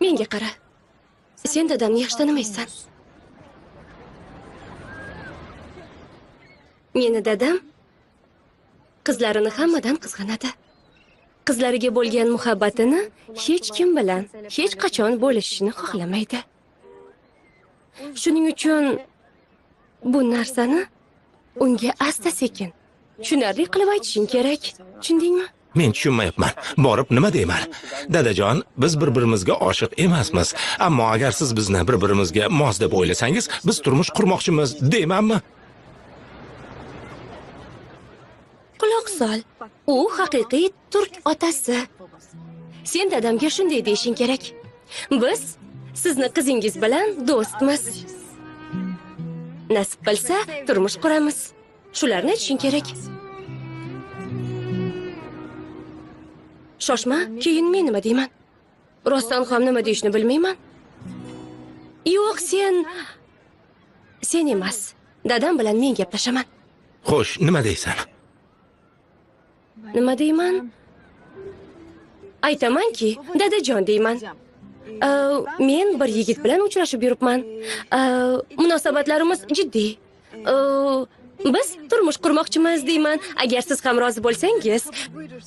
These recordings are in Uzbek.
Menga qara. Sen dadamni yaxshi tanimaysan. Meni dadam qizlarini hammadan qizg'anadi. Qizlariga bo'lgan muhabbatini hech kim bilan hech qachon bo'lishishni xohlamaydi. Shuning uchun bu narsani unga asta-sekin tushunarli qilib aytishing kerak. Tushundingmi? Men tushunmayapman. Borib nima deyman? Dadajon, biz bir-birimizga oshiq emasmiz. Ammo agar siz bizni bir-birimizga mos deb o'ylasangiz, biz turmush qurmoqchimiz deymanmi? Quloq sol. U haqiqiy turk otasi. Sen dadamga shunday deyishing kerak. Biz sizni qizingiz bilan do'stmiz. Nasib qilsa, turmush quramiz. Shularni aytishing kerak. Shoshma, keyin men nima deyman? Rostdan ham nima deyishni bilmayman. Yo'q, sen emas. Dadam bilan men gaplashaman. Xo'sh, nima deysan? Nima deyman? Aytamanki, dadajon deyman. Men bir yigit bilan uchrashib yuribman. Munosabatlarimiz jiddiy. Biz turmush qurmoqchimiz deyman. Agar siz ham rozi bo'lsangiz,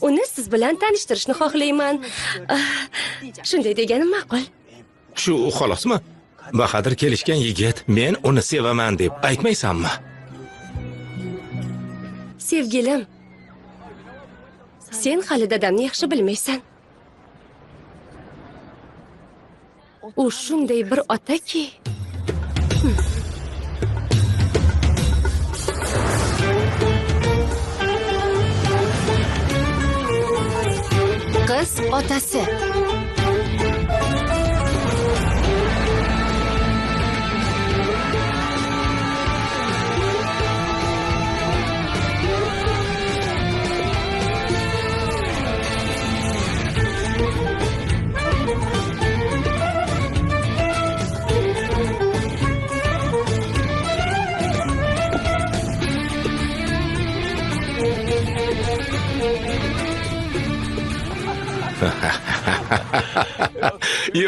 uni siz bilan tanishtirishni xohlayman. Shunday deganim ma'qul. Shu xolosmi? Bahadir kelishgan yigit, men uni sevaman deb aytmaysanmi? Sevgilim, sen hali dadamni yaxshi bilmaysan. U shunday bir otaki. Qiz otasi.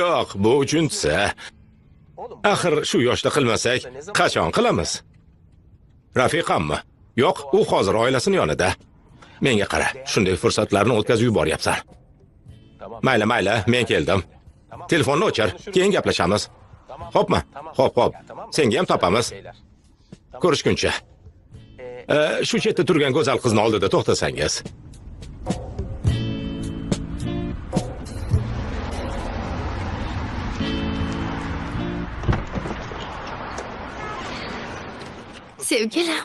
Yo'q, bu uchinchisi. Axir shu yoshda qilmasak, qachon qilamiz? Rafiqammi? Yo'q, u hozir oilasini yonida. Menga qara, shunday fursatlarni o'tkazib yuboryapsan. Mayli, men keldim. Telefonni o'chir, keyin gaplashamiz. Xo'pmi? Xo'p. Senga ham topamiz. Ko'rishguncha. Shu chetda turgan go'zal qizni oldida to'xtasangiz. Sevgilim.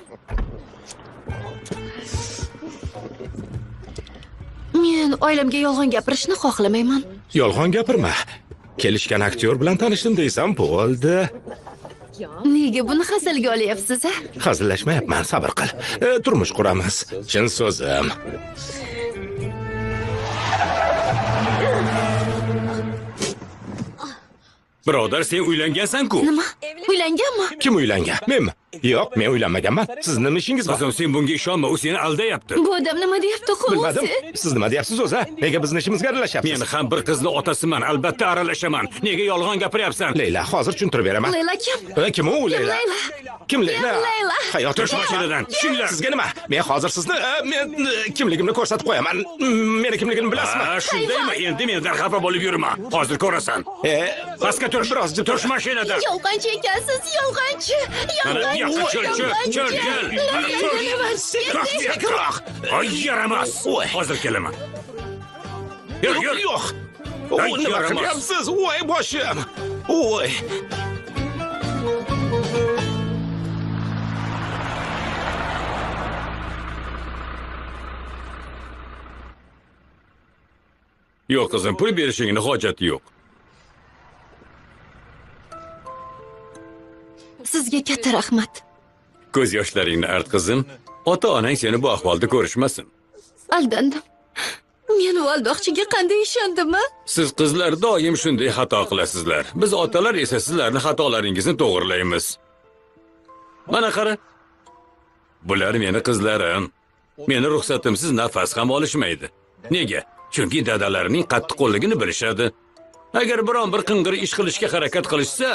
Men oilamga yolg'on gapirishni xohlamayman. Yolg'on gapirma. Kelishgan aktyor bilan tanishdim deysam bo'ldi. Nega buni hazilga olyapsiz, a? Hazillashmayapman, sabr qil. Turmush quramiz. Chin so'zim. Birodar, sen uylangansan-ku. Nima? Uylanganmi? Kim uylangan? Menmi? Yo'q, men uylanmaganman. Sizning ishingiz bor. Qizim, sen bunga ishonma, u seni aldayapti. Bu odam nima deyapti, Bilmadim. Siz nima deyapsiz o'zi? Nega bizning ishimizga aralashyapsiz? Men ham bir qizni otasiman, albatta aralashaman. Nega yolg'on gapiryapsan? Leyla, hozir tushuntirib beraman. Leyla kim? Kim u Leyla? Kim Leyla? Leyla. Hayot Tush mashinadan. Tushinglar. Sizga nima? Men hozir sizni men kimligimni ko'rsatib qo'yaman. Meni kimligimni bilasizmi? Shundaymi? Endi mendan xafa bo'lib yurma. Hozir ko'rasan. Pastga tush. Tush mashinadan. Yolg'onchi ekansiz, yolg'onchi. Chol. Ay, yaramas. Hozir kelaman. Yo'q. Nima qilyapsiz? Voy boshim. Voy. Yo'q qizim, pul berishingni hojati yo'q. Sizga katta rahmat. Ko'z yoshlaringni art qizim. Ota-onang seni bu ahvolda ko'rishmasin. Aldandim. Men u aldoqchiga qanday ishondimmi? Siz qizlar doim shunday xato qilasizlar. Biz otalar esa sizlarning xatolaringizni to'g'rilaymiz. Mana qara. Bular meni qizlarim. Meni ruxsatimsiz nafas ham olishmaydi. Nega? Chunki dadalarining qattiqqo'lligini bilishadi. Agar biron bir qing'ir ish qilishga harakat qilishsa,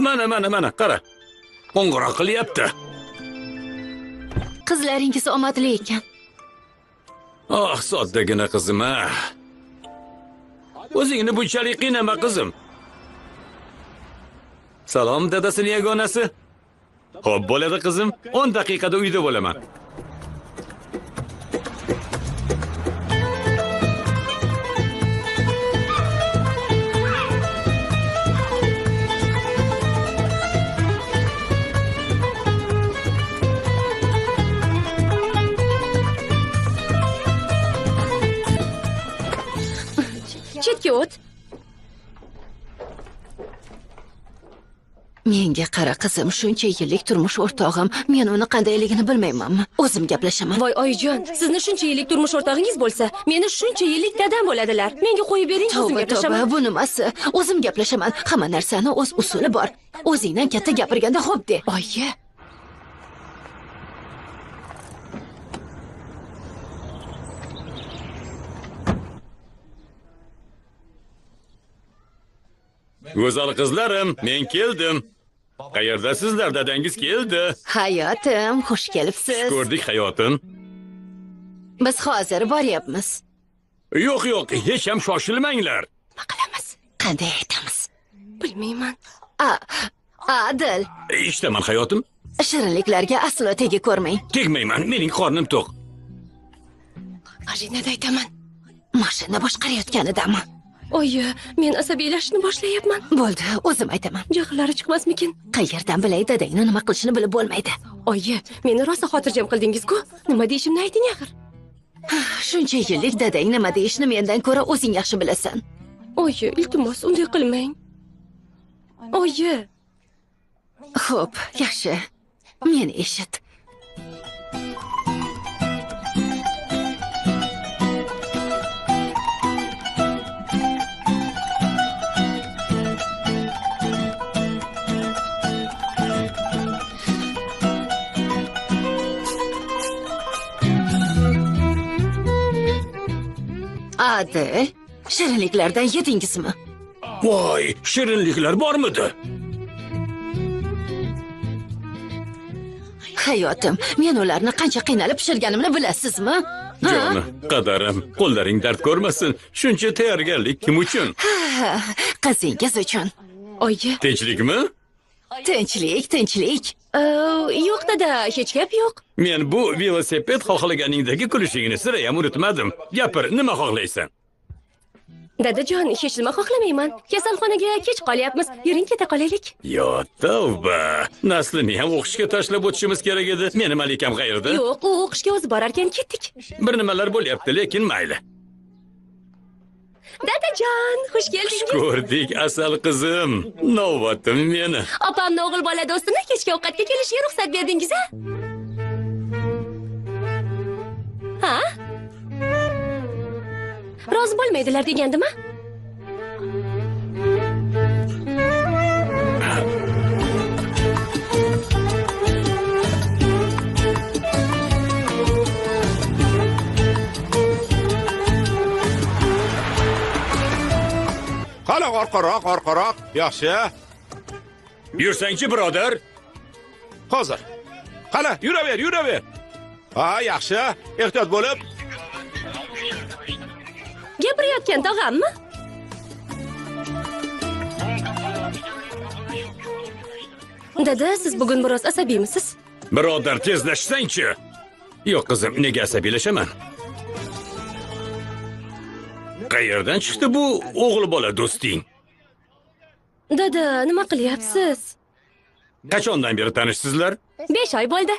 mana, qara. Qo'ng'iroq qilyapti. Qizlaringiz omadli ekan. Oh, soddagina qizim a. O'zingni bunchalik qiynama qizim. Salom dadasining yagonasi. Xo'p, bo'ladi qizim. 10 daqiqada uyda bo'laman. Chetga o't. Menga qara qizim, shuncha yillik turmush o'rtog'im. Men uni qandayligini bilmaymanmi? O'zim gaplashaman. Voy oyijon, sizni shuncha yillik turmush o'rtog'ingiz bo'lsa, meni shuncha yillik dadam bo'ladilar. Menga qo'yib bering, o'zim Tavba, gaplashaman. bu nimasi? O'zim gaplashaman. Hamma narsani o'z usuli bor. O'zingdan katta gapirganda xo'p de. Oyi. Go'zal qizlarim, men keldim. Qayerdasizlar? Dadangiz keldi. Hayotim, xush kelibsiz. Ko'rdik hayotim. Biz hozir boryapmiz. Yo'q, hech ham shoshilmanglar. Nima qilamiz? Qanday aytamiz? Bilmayman. Adil, Eshitaman hayotim. shirinliklarga aslo tegi ko'rmang. Tegmayman, mening qornim to'q. Ajinada aytaman. Mashina boshqarayotganidami? Oyi, men asabiylashishni boshlayapman. Bo'ldi, o'zim aytaman. Jahllari chiqmasmikin? Qayerdan bilay, dadangni nima qilishini bilib bo'lmaydi. Oyi, meni rosa xotirjam qildingiz-ku. Nima deyishimni ayting axir. Shuncha yillik dadang nima deyishni mendan ko'ra o'zing yaxshi bilasan. Oyi, iltimos, unday qilmang. Oyi, Xo'p, yaxshi. Meni eshit. Adil, shirinliklardan yedingizmi? Voy, shirinliklar bormidi? Hayotim, men ularni qancha qiynalib pishirganimni bilasizmi? Joni, qadarim, qo'llaring dard ko'rmasin. Shuncha tayyorgarlik kim uchun? Qizingiz uchun. oyi. Tinchlikmi? Tinchlik. Yo'q dada, hech gap yo'q. Men bu velosiped xohlaganingdagi kulishingni sira ham unutmadim. Gapir, nima xohlaysan? Dadajon, hech nima xohlamayman. Kasalxonaga kech qolyapmiz. Yuring keta qolaylik. Yo, tavba. Naslini ham o'qishga tashlab o'tishimiz kerak edi. Meni malikam qayerda? Yo'q, u o'qishga o'zi borar ekan, ketdik. Bir nimalar bo'lyapti, lekin mayli. Dadajon, xush keldingiz. Ko'rdik, asal qizim. Navbatim meni. Opamni o'g'il bola do'stini kechki ovqatga kelishiga ruxsat berdingiz-a? Ha? Rozi bo'lmaydilar degandimi? Qala orqaroq. Yaxshi. Yursangchi, birodar. Hozir. Qala, yuraver. Ha, yaxshi. Ehtiyot bo'lib. Gapirayotgan tog'ammi? Dada, siz bugun biroz asabiymisiz? Birodar, tezlashsangchi. Yo'q qizim, nega asabiylashaman? Qayerdan chiqdi bu o'g'il bola do'sting? Dada, nima qilyapsiz? Qachondan beri tanishsizlar? 5 oy bo'ldi.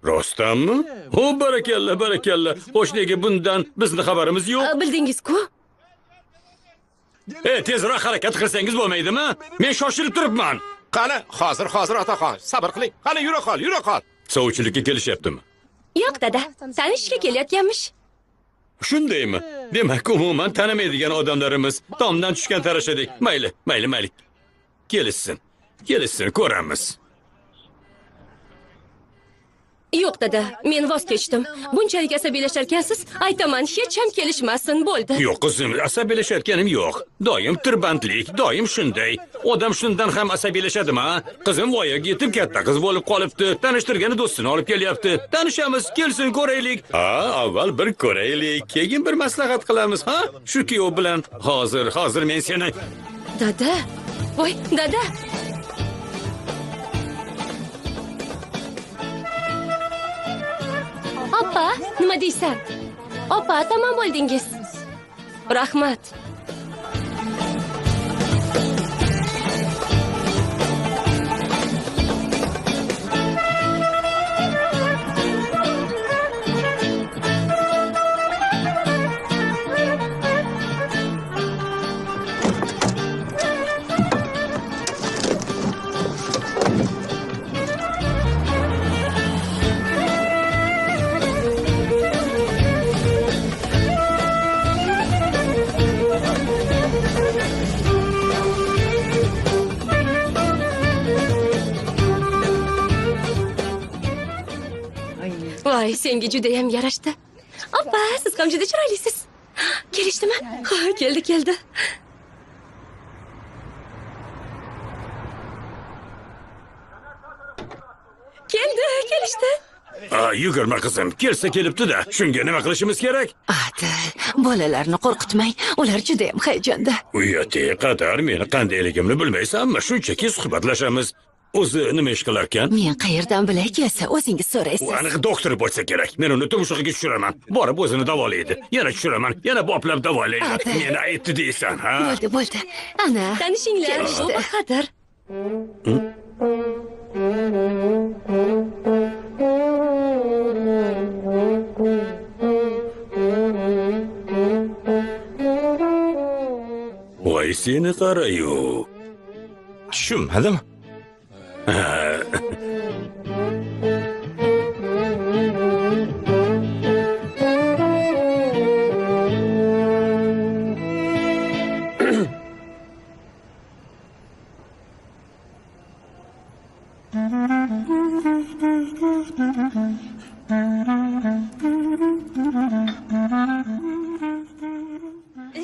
Rostdanmi? O, barakalla. Xo'sh, nega bundan bizni xabarimiz yo'q? Bildingiz-ku? Tezroq harakat qilsangiz bo'lmaydimi? Men shoshilib turibman. Qani, hozir otaxon. Sabr qiling. Qani, yura qol. Sovchilikka kelishyaptimi? Yo'q dada, tanishishga kelayotganmish. Shundaymi? Demak, umuman tanimaydigan odamlarimiz tomdan tushgan tarashadik. Mayli. Kelishsin, ko'ramiz. Yo'q, dada, men voz kechdim. Bunchalik asabiylashar-ekansiz, aytaman, hech ham kelishmasin, bo'ldi. Yo'q qizim, asabiylashayotganim yo'q. Doim tirbandlik, doim shunday. Odam shundan ham asabiylashadimi? Qizim voyaga yetib katta qiz bo'lib qolibdi. Tanishtirgani do'stini olib kelyapti. Tanishamiz, kelsin ko'raylik. Ha, avval bir ko'raylik, keyin bir maslahat qilamiz, ha? Shu kuyov bilan hozir men seni Dada. Voy, dada. Opa, nima deysan? Opa, tamom bo'ldingiz. Rahmat. Voy, senga juda ham yarashdi. Oppa, siz ham juda chiroylisiz. Kelishdimi? Ha, keldi. Kelishdi. Yugurma qizim, kelsa kelibdi-da. Shunga nima qilishimiz kerak? Adil, bolalarni qo'rqitmang. Ular juda ham hayajonda. Uyati qadar meni qandayligimni bilmaysanmi? Shunchaki suhbatlashamiz. O'zi nima ish qilarkan? Men qayerdan bilay, kelsa o'zingiz so'raysiz. U aniq doktor bo'lsa kerak. Men uni tumshug'iga tushiraman. Borib o'zini davolaydi. Yana tushiraman. Yana boplab davolaydi. Meni aytdi deysan, ha? Bo'ldi. Ana, Tanishinglar, kelishdi. Opa Qadir. Voy seni qarayu. Tushunmadim.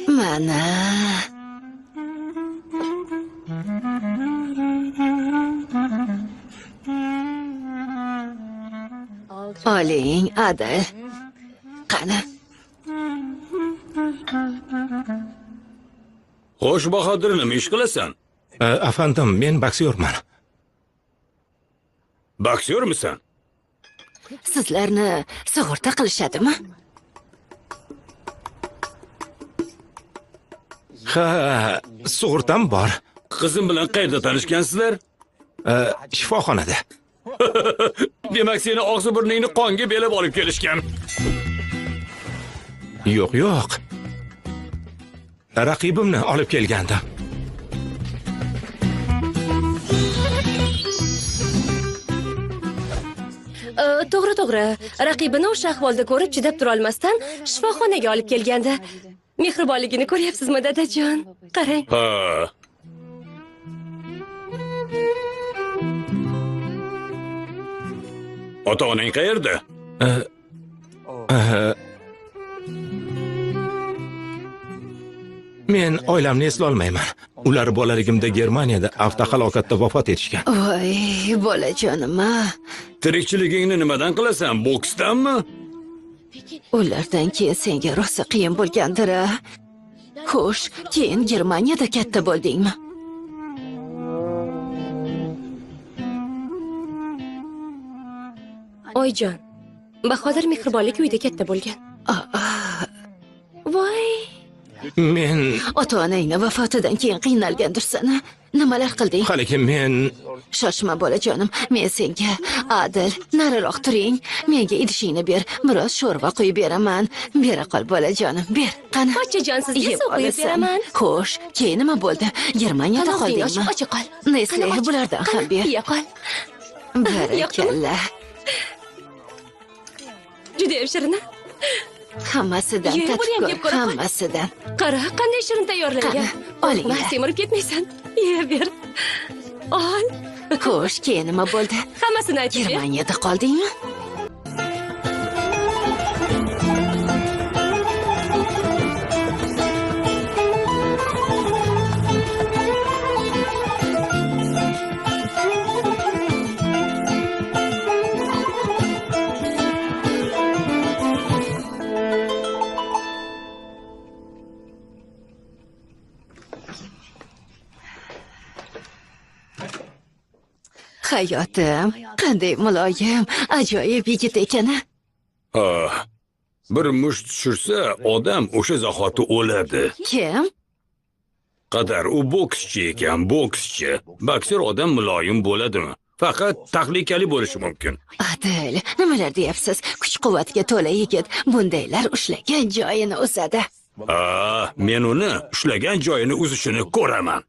Mana. Oling, Adil. Qani. Xo'sh, Bahodir, nima ish qilasan? Afandim, men boksyorman. Boksyormisan? Sizlarni sug'urta qilishadimi? Ha, sug'urtam bor. Qizim bilan qayerda tanishgansizlar? Shifoxonada. Demak, seni og'zi burningni qonga belab olib kelishgan. Yo'q. Raqibimni olib kelgandim. To'g'ri. Raqibini o'sha ahvolda ko'rib chidab tura olmasdan shifoxonaga olib kelgandi. Mehribonligini ko'ryapsizmi, dadajon? Qarang. Ha. Ota-onang qayerda? Men oilamni eslolmayman. Ular bolaligimda Germaniyada avtohalokatda vafot etishgan. Voy, bolajonim. Tirikchiligingni nimadan qilasan? Boksdanmi? Ulardan keyin senga rosa qiyin bo'lgandir. Xo'sh, keyin Germaniyada katta bo'ldingmi? Oyjon, Bahodir mehribonlik uyida katta bo'lgan. Voy. Men Ota-onangning vafotidan keyin qiynalgandirsan. Nimalar qilding? halikim men Shoshma bolajonim, men senga Adil, nariroq turing. Menga idishingni ber, biroz sho'rva quyib beraman. Bera qol bolajonim, ber. Qani? Pochajon, sizga Yeb suv quyib olasan. beraman. Xo'sh, keyin nima bo'ldi? Germaniyada qoldingmi? Ocha qol. Nesli, bulardan ham ber. Yeya qol. Barakalla. Juda ham shirin. Hammasidan Ye, buni ham yeb tashakkur, ko'raman. hammasidan. Qara, qanday shirin tayyorlangan. Qani, olinglar. Semirib ketmaysan. Ye, ber. Ol. Xo'sh, keyin nima bo'ldi? Hammasini aytib ber. Germaniyada qoldingmi? Hayotim, qanday muloyim, ajoyib yigit ekan-a. Ha, bir musht tushirsa, odam o'sha zahoti o'ladi. Kim? Qadar u bokschi ekan, bokschi. Boksyor odam muloyim bo'ladimi? Faqat tahlikali bo'lishi mumkin. Adil, nimalar deyapsiz? Kuch-quvvatga to'la yigit bundaylar ushlagan joyini uzadi. Ha, men uni ushlagan joyini uzishini ko'raman.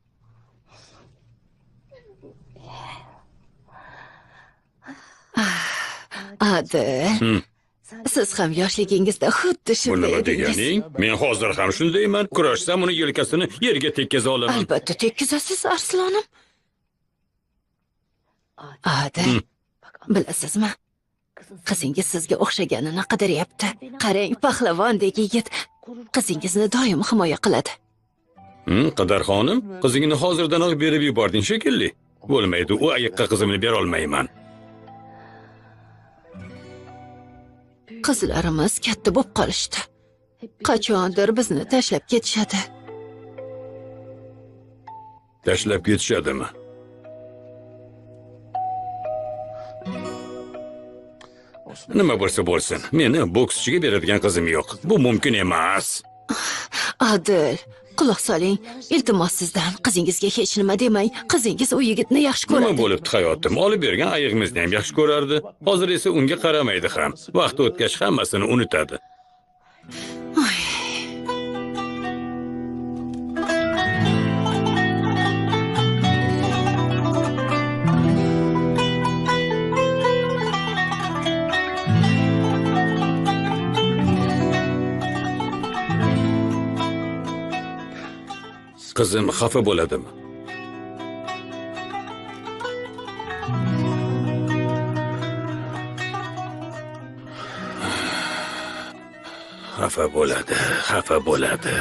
Adil. Siz ham yoshligingizda xuddi Bu shunday nima edingiz. deganing? Men hozir ham shundayman. Kurashsam uni yelkasini yerga tekkaza olaman. Albatta tekkizasiz, arslonim. Adil, bilasizmi? Qizingiz sizga o'xshaganini qidiryapti. Qarang, pahlavondek yigit qizingizni doim himoya qiladi. Qadar xonim, qizingni hozirdanoq berib yubording shekilli. Bo'lmaydi, u ayiqqa qizimni bera olmayman. Qizlarimiz katta bo'lib qolishdi. Qachondir bizni tashlab ketishadi. Tashlab ketishadimi? Nima bo'lsa bo'lsin, meni bokschiga beradigan qizim yo'q. Bu mumkin emas. Adil, quloq soling. Iltimos sizdan qizingizga hech nima demang. Qizingiz u yigitni yaxshi Nima ko'radi. bo'libdi hayotim? Olib bergan ayiqimizni ham yaxshi ko'rardi. Hozir esa unga qaramaydi ham. Vaqt o'tgach hammasini unutadi. Qizim xafa bo'ladimi? Xafa bo'ladi, xafa bo'ladi.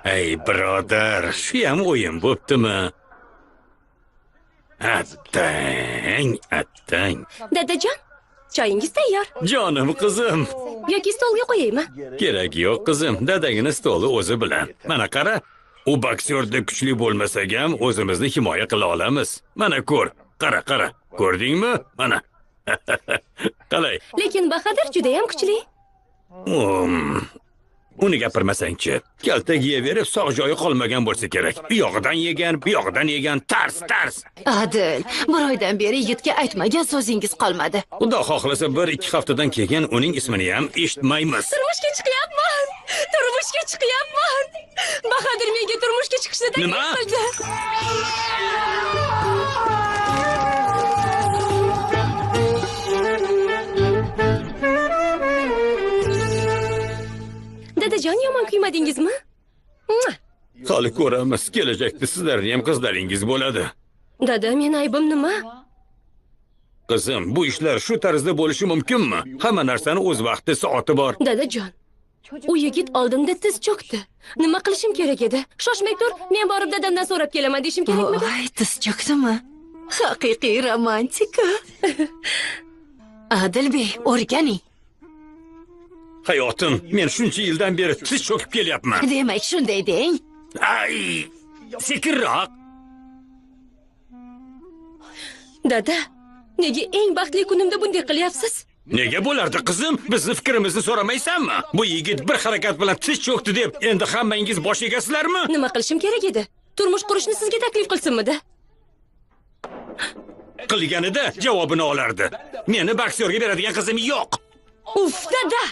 Ey birodar, shu ham o'yin bo'ptimi? Attang. Dadajon, choyingiz tayyor. Jonim qizim. Yoki stolga qo'yaymi? Kerak yo'q qizim, dadagini stoli o'zi bilan. Mana qara, u boksyorda kuchli bo'lmasak ham o'zimizni himoya qila olamiz. Mana ko'r, qara. Ko'rdingmi? Mana. Qalay? Lekin Bahodir juda ham kuchli. Uni gapirmasang-chi. Kaltak yeyaverib, sog' joyi qolmagan bo'lsa kerak. Bu yog'idan yegan, tars. Adil, bir oydan beri yigitga aytmagan so'zingiz qolmadi. Xudo xohlasa 1-2 haftadan keyin uning ismini ham eshitmaymiz. Turmushga chiqyapman. Bahodir menga turmushga chiqishni taklif Nima? qildi. Dadajon, yomon kuymadingizmi? Hali ko'ramiz, kelajakda sizlarning ham qizlaringiz bo'ladi. Dada, men aybim nima? Qizim, bu ishlar shu tarzda bo'lishi mumkinmi? Hamma narsani o'z vaqti, soati bor. Dadajon, u yigit oldimda tiz cho'kdi. Nima qilishim kerak edi? Shoshmay tur, men borib dadamdan so'rab kelaman deshim kerakmidi? Voy, tiz cho'kdimi? Haqiqiy romantika. Adilbey, o'rganing. Hayotim, men shuncha yildan beri tiz cho'kib kelyapman. Demak, shunday deng. Ay! Sekinroq. Dada, nega eng baxtli kunimda bunday qilyapsiz? Nega bo'lardi qizim? Bizni fikrimizni so'ramaysanmi? Bu yigit bir harakat bilan tiz cho'kdi deb, endi hammangiz bosh egasizlarmi? Nima qilishim kerak edi? Turmush qurishni sizga taklif qilsinmidi? Qilganida javobini olardi. Meni boksyorga beradigan qizim yo'q. Uf, dada!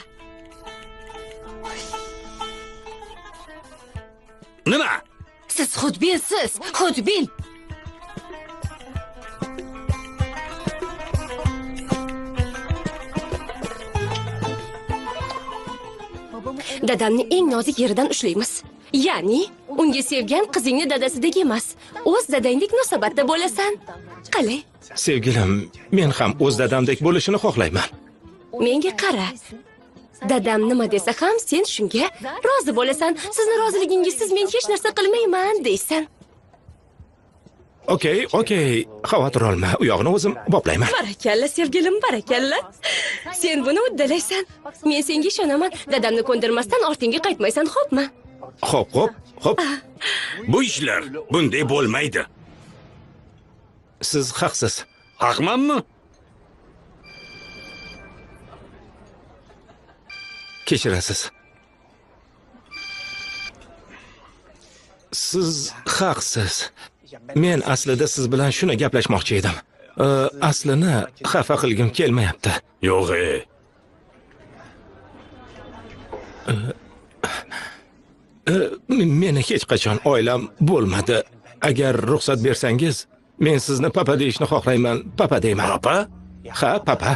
Nima? Siz xudbinsiz, xudbin. Dadamni eng nozik yeridan ushlaymiz. Ya'ni, unga sevgan qizingni dadasidek emas, o'z dadangdek munosabatda bo'lasan. Qalay? Sevgilim, men ham o'z dadamdek bo'lishini xohlayman. Menga qara. Dadam nima desa ham sen shunga rozi bo'lasan. Sizni roziligingizsiz men hech narsa qilmayman deysan. Okey. Xavotir olma. U yog'ini o'zim boplayman. Barakalla sevgilim, barakalla. Sen buni uddalaysan. Men senga ishonaman. Dadamni ko'ndirmasdan ortingga qaytmaysan, xo'pmi? Xo'p. Bu ishlar bunday bo'lmaydi. Siz haqsiz. Haqmanmi? Kechirasiz. Siz haqsiz. Men aslida siz bilan shuni gaplashmoqchi edim. Aslini xafa qilgim kelmayapti. Yo'q. Meni hech qachon oilam bo'lmadi. Agar ruxsat bersangiz, men sizni papa deyishni xohlayman. Papa deyman. Papa? Ha, papa.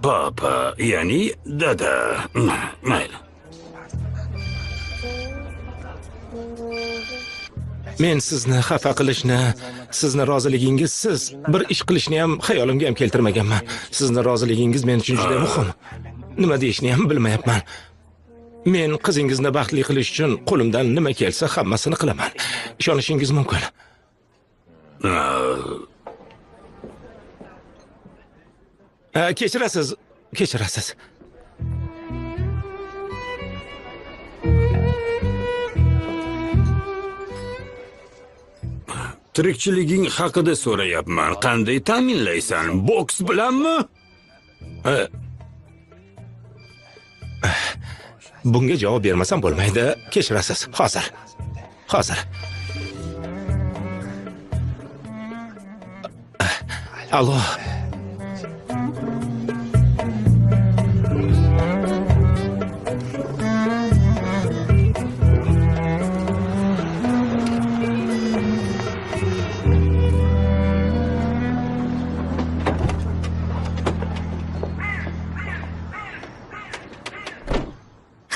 Papa, ya'ni dada. Mayli. Men sizni xafa qilishni, sizni roziligingizsiz bir ish qilishni ham xayolimga ham keltirmaganman. Sizni roziligingiz men uchun juda muhim. Nima deyishni ham bilmayapman. Men qizingizni baxtli qilish uchun qo'limdan nima kelsa hammasini qilaman. Ishonishingiz mumkin. Kechirasiz. Tirikchiliging haqida so'rayapman. Qanday ta'minlaysan? Boks bilanmi? Bunga javob bermasam bo'lmaydi. Kechirasiz. Hozir. Allo.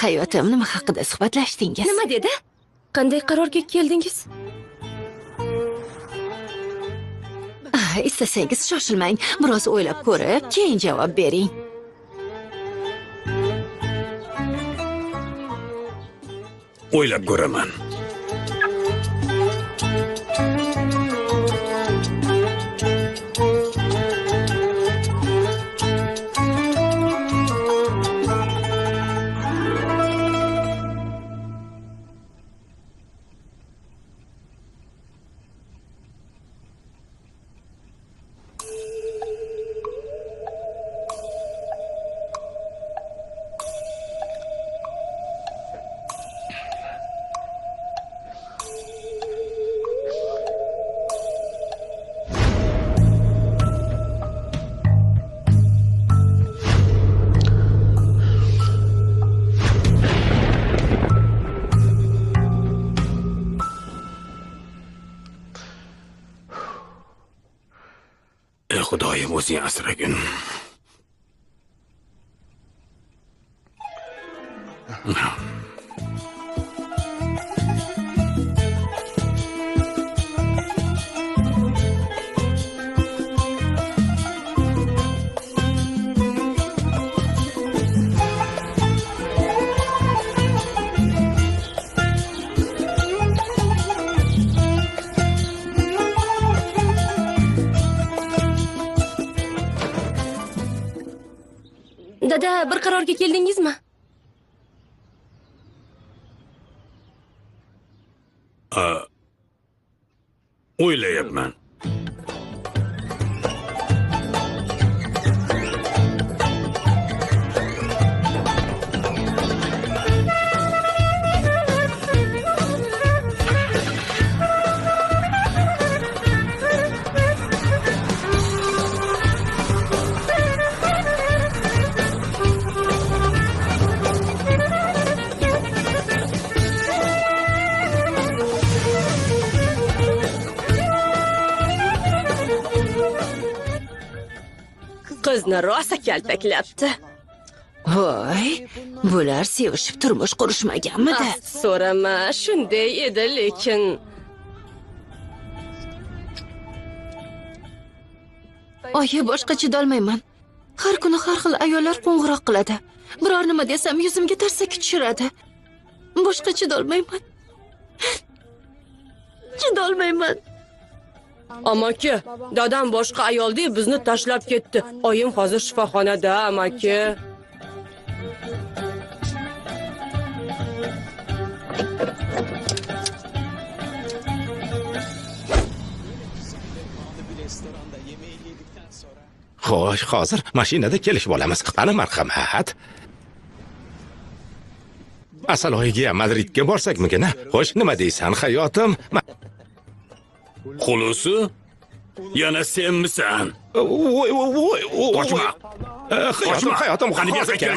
Hayotim, nima haqida suhbatlashdingiz? Nima dedi? Qanday qarorga keldingiz? Istasangiz shoshilmang. Biroz o'ylab ko'rib, keyin javob bering. O'ylab ko'raman. Xudoyim o'zing asragin. Dada, bir qarorga keldingizmi? O'ylayapman. Qizni rosa kaltaklabdi. Voy, bular sevishib turmush qurishmaganmidi? So'rama, shunday edi, lekin Oyi, boshqa chidolmayman. Har kuni har xil ayollar qo'ng'iroq qiladi. Biror nima desam yuzimga tarsaki tushiradi. Boshqa chidolmayman. Chidolmayman. Amaki, dadam boshqa ayoldek bizni tashlab ketdi. Oyim hozir shifoxonada, amaki. Xo'sh, hozir mashinada kelishib olamiz. Qani marhamat. Asaloyiga Madridga borsakmikin? Xo'sh, nima deysan, hayotim? Xulusi? Yana senmisan? Voy, Qochma. Hayotim, Qani bu yoqqa kel.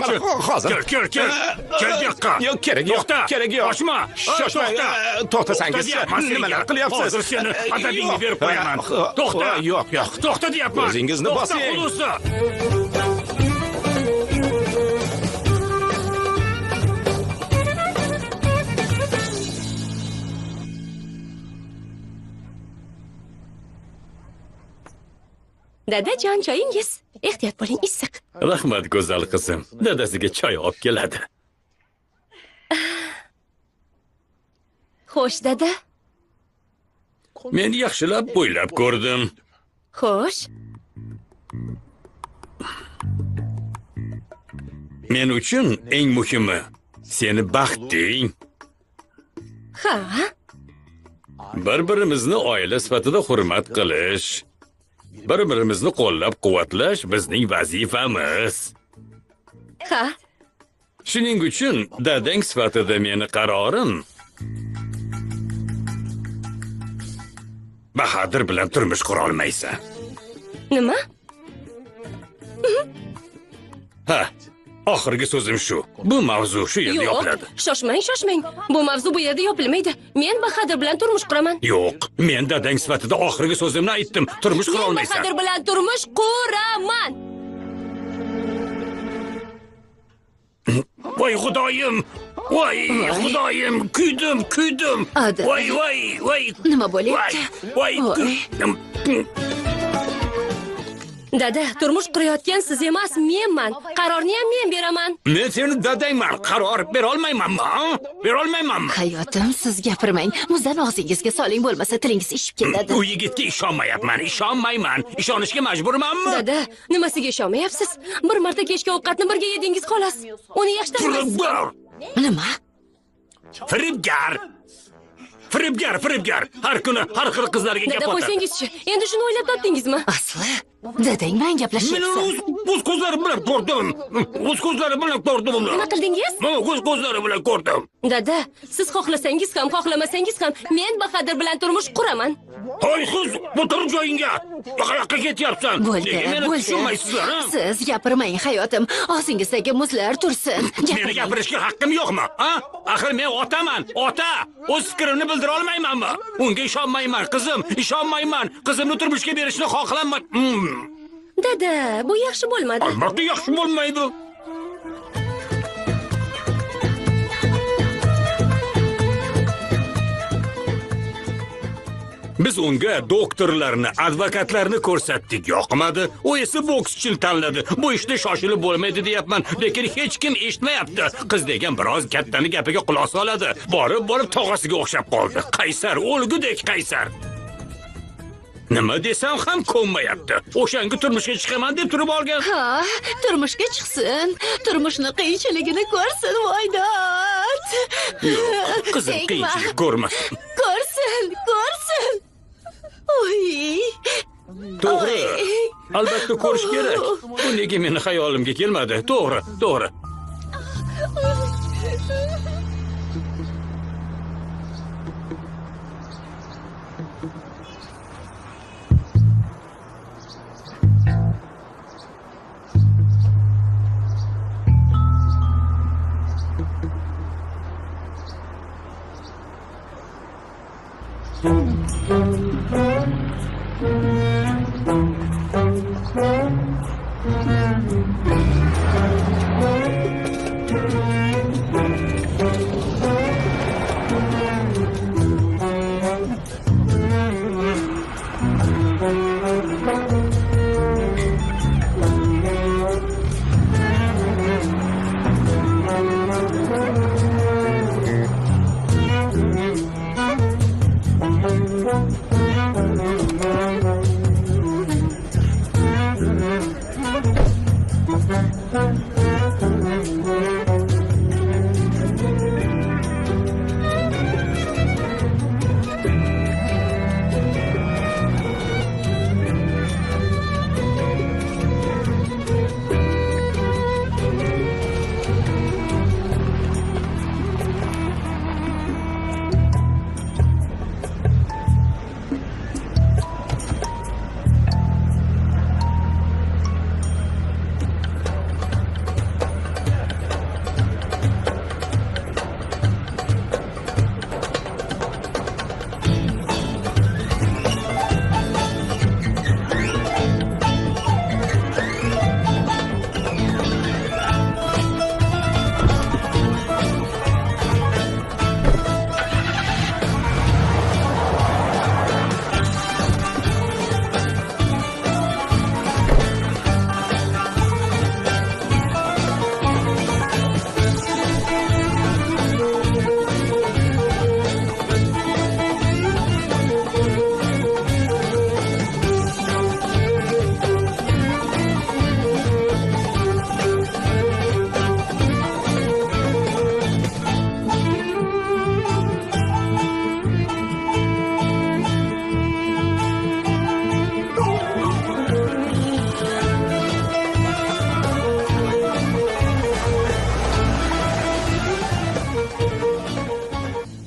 hozir. Kel. Kel bu yoqqa. Yo'q, kerak yo'q. To'xta. Kerak yo'q. Qochma. Shoshmang. To'xtasangiz, nimalar qilyapsiz? Hozir seni adabingni berib qo'yaman. To'xta. Yo'q. To'xta deyapman. O'zingizni bosing. Xulusi. Dadajon, choyingiz. Ehtiyot bo'ling, issiq. Rahmat go'zal qizim. Dadasiga choy olib keladi. Xo'sh, dada. Men yaxshilab bo'ylab ko'rdim. Xo'sh. Men uchun eng muhimi seni baxting. Ha? Bir-birimizni oila sifatida hurmat qilish, bir-birimizni qo'llab-quvvatlash bizning vazifamiz. Ha? Shuning uchun dadang sifatida meni qarorim Bahadir bilan turmush qura olmaysan. Nima? Ha, oxirgi so'zim shu. Bu mavzu shu yerda yopiladi. Shoshmang. Bu mavzu bu yerda yopilmaydi. Men Bahadir bilan turmush quraman. Yo'q, men dadang sifatida oxirgi so'zimni aytdim. Turmush qura Men olmaysan. Bahadir bilan turmush quraman. Voy xudoyim. Voy xudoyim, kuydim. Adil. Voy. Nima bo'lyapti? Voy. Dada, turmush qurayotgan siz emas, menman. Qarorni ham men beraman. Men seni dadangman, qaror bera olmaymanmi? Bera olmaymanmi? Hayotim, siz gapirmang. Muzdan og'zingizga soling, bo'lmasa tilingiz ishib ketadi. Bu yigitga ishonmayman. Ishonishga majburmanmi? Dada, nimasiga ishonmayapsiz? Bir marta kechki ovqatni birga yedingiz xolos. Uni yaxshi taniysiz. Nima? Firibgar. Har kuni har xil qizlarga Dada, gap otadi. qo'ysangizchi. Endi shuni o'ylab topdingizmi? Asli, dadang bilan Men gaplashyapsan. o'z ko'zlarim bilan ko'rdim. uni. Nima qildingiz? Men o'z ko'zlarim bilan ko'rdim. Dada, siz xohlasangiz ham, xohlamasangiz ham men Bahadir bilan turmush quraman. Hoy qiz, o'tir joyingga. Qayoqqa ketyapsan? Bo'ldi. Tushunmaysizlar, ha? Siz gapirmang, hayotim. Og'zingizdagi muzlar tursin. Meni gapirishga haqqim yo'qmi? Ha? Axir men otaman, ota. O'z fikrimni bildira olmaymanmi? Unga ishonmayman, qizim, ishonmayman. Qizimni turmushga berishni xohlamayman. Dada, bu yaxshi bo'lmadi. Albatta yaxshi bo'lmaydi. Biz unga doktorlarni, advokatlarni ko'rsatdik, yoqmadi. U esa bokschini tanladi. Bu ishda shoshilib bo'lmaydi deyapman, lekin hech kim eshitmayapti. Qiz degan biroz kattani gapiga quloq soladi. Borib tog'asiga o'xshab qoldi. Qaysar, o'lgudek qaysar. Nima desam ham ko'nmayapti. O'shanga turmushga chiqaman deb turib olgan. Ha, turmushga chiqsin. Turmushni qiyinchiligini ko'rsin, voydod. Yo'q, qizim qiyinchilik ko'rmasin. Ko'rsin. Oy. To'g'ri. Albatta ko'rish kerak. Bu nega meni xayolimga kelmadi? To'g'ri.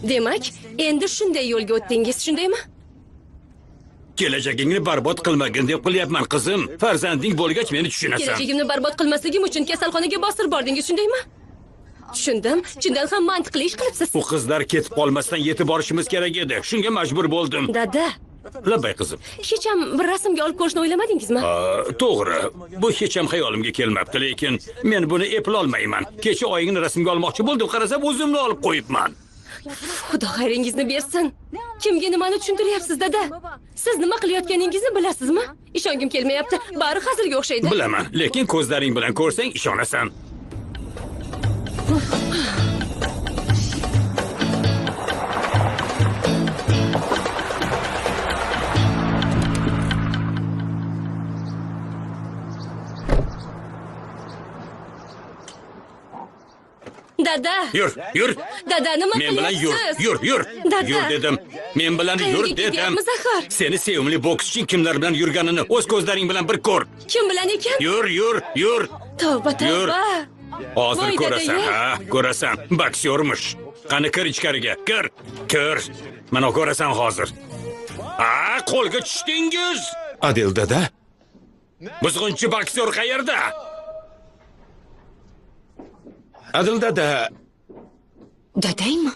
Demak, endi shunday yo'lga o'tdingiz, shundaymi? Kelajagingni barbod qilmagin deb qilyapman qizim. Farzanding bo'lgach meni tushunasan. Kelajagimni barbod qilmasligim uchun kasalxonaga bostirib bordingiz, shundaymi? Tushundim. Chindan ham mantiqli ish qilibsiz. Bu qizlar ketib qolmasdan yetib borishimiz kerak edi. Shunga majbur bo'ldim. Dada, Labbay qizim. hech ham bir rasmga olib ko'rishni o'ylamadingizmi? To'g'ri. Bu hech ham xayolimga kelmabdi, lekin men buni eplolmayman. Kecha oyingni rasmga olmoqchi bo'ldim, qarasam o'zimni olib qo'yibman. Xudo xayringizni bersin. Kimga nimani tushuntiryapsiz, dada? Siz nima qilayotganingizni bilasizmi? Ishongim kelmayapti. Bari hazilga o'xshaydi. Bilaman, lekin ko'zlaring bilan ko'rsang ishonasan. Dada. Yur, yur. Dada, nima Men bilan yur, qilyapsiz? yur, yur. Dada. Yur dedim. Men bilan yur Qayerga dedim. ketyapmiz, axir? Seni sevimli bokschi kimlar bilan yurganini o'z ko'zlaring bilan bir ko'r. Kim bilan ekan? Yur, yur, yur. Tavba, Yur. tavba. Hozir Voy, ko'rasan, dada-ya. ha? Ko'rasan. Boksyormish. Qani kir ichkariga. Kir. Kir. Mana ko'rasan hozir. Ha, qo'lga tushdingiz. Adil dada, Buzg'unchi boksyor qayerda? Adil dada, Dadaymi?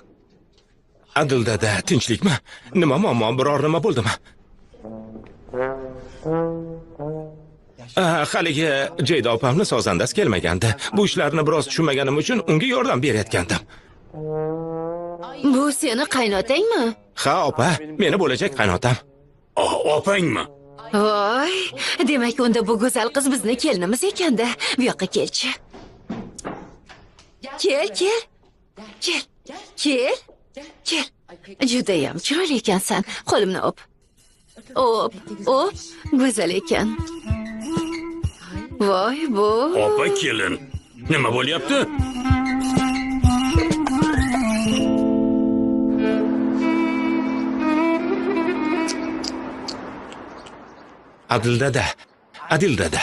Adil dada, tinchlikmi? Nima muammo, biror nima bo'ldimi? Haligi Jayda opamni sozandasi kelmagandi. Bu ishlarni biroz tushunmaganim uchun unga yordam berayotgandim. Bu seni qaynotangmi? Ha, opa, meni bo'lajak qaynotam. Opangmi? Voy, demak unda bu go'zal qiz bizni kelinimiz ekanda. Bu yoqqa kelchi. Kel, kel. Kel. Kel. Kel. Judayam chiroyli ekansan. Qo'limni o'p. O'p, o'p. Go'zal ekan. Voy, bu. Opa kelin. Nima bo'lyapti? Adil dada, Adil dada.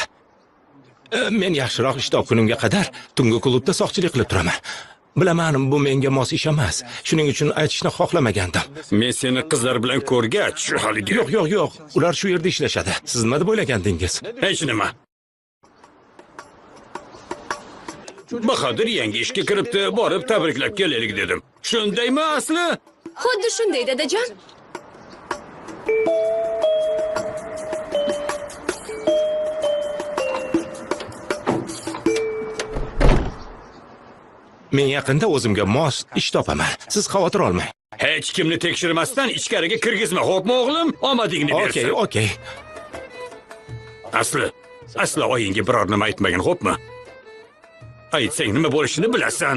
Men yaxshiroq ish topgunimga qadar tungi klubda soqchilik qilib turaman. Bilaman, bu menga mos ish emas. Shuning uchun aytishni xohlamagandim. Men seni qizlar bilan ko'rgach, haligi. Yo'q, yo'q, yo'q. Ular shu yerda ishlashadi. Siz nima deb o'ylagandingiz? Hech nima. Bahodir yangi ishga kiribdi, borib tabriklab kelaylik dedim. Shundaymi asli? Xuddi shunday, dadajon. Men yaqinda o'zimga mos ish topaman. Siz xavotir olmang. Hech kimni tekshirmasdan ichkariga kirgizma, xo'pmi o'g'lim? Omadingni bersin. Okey, okey. Asli oyingga biror nima aytmagin, xo'pmi? Aytsang nima bo'lishini bilasan.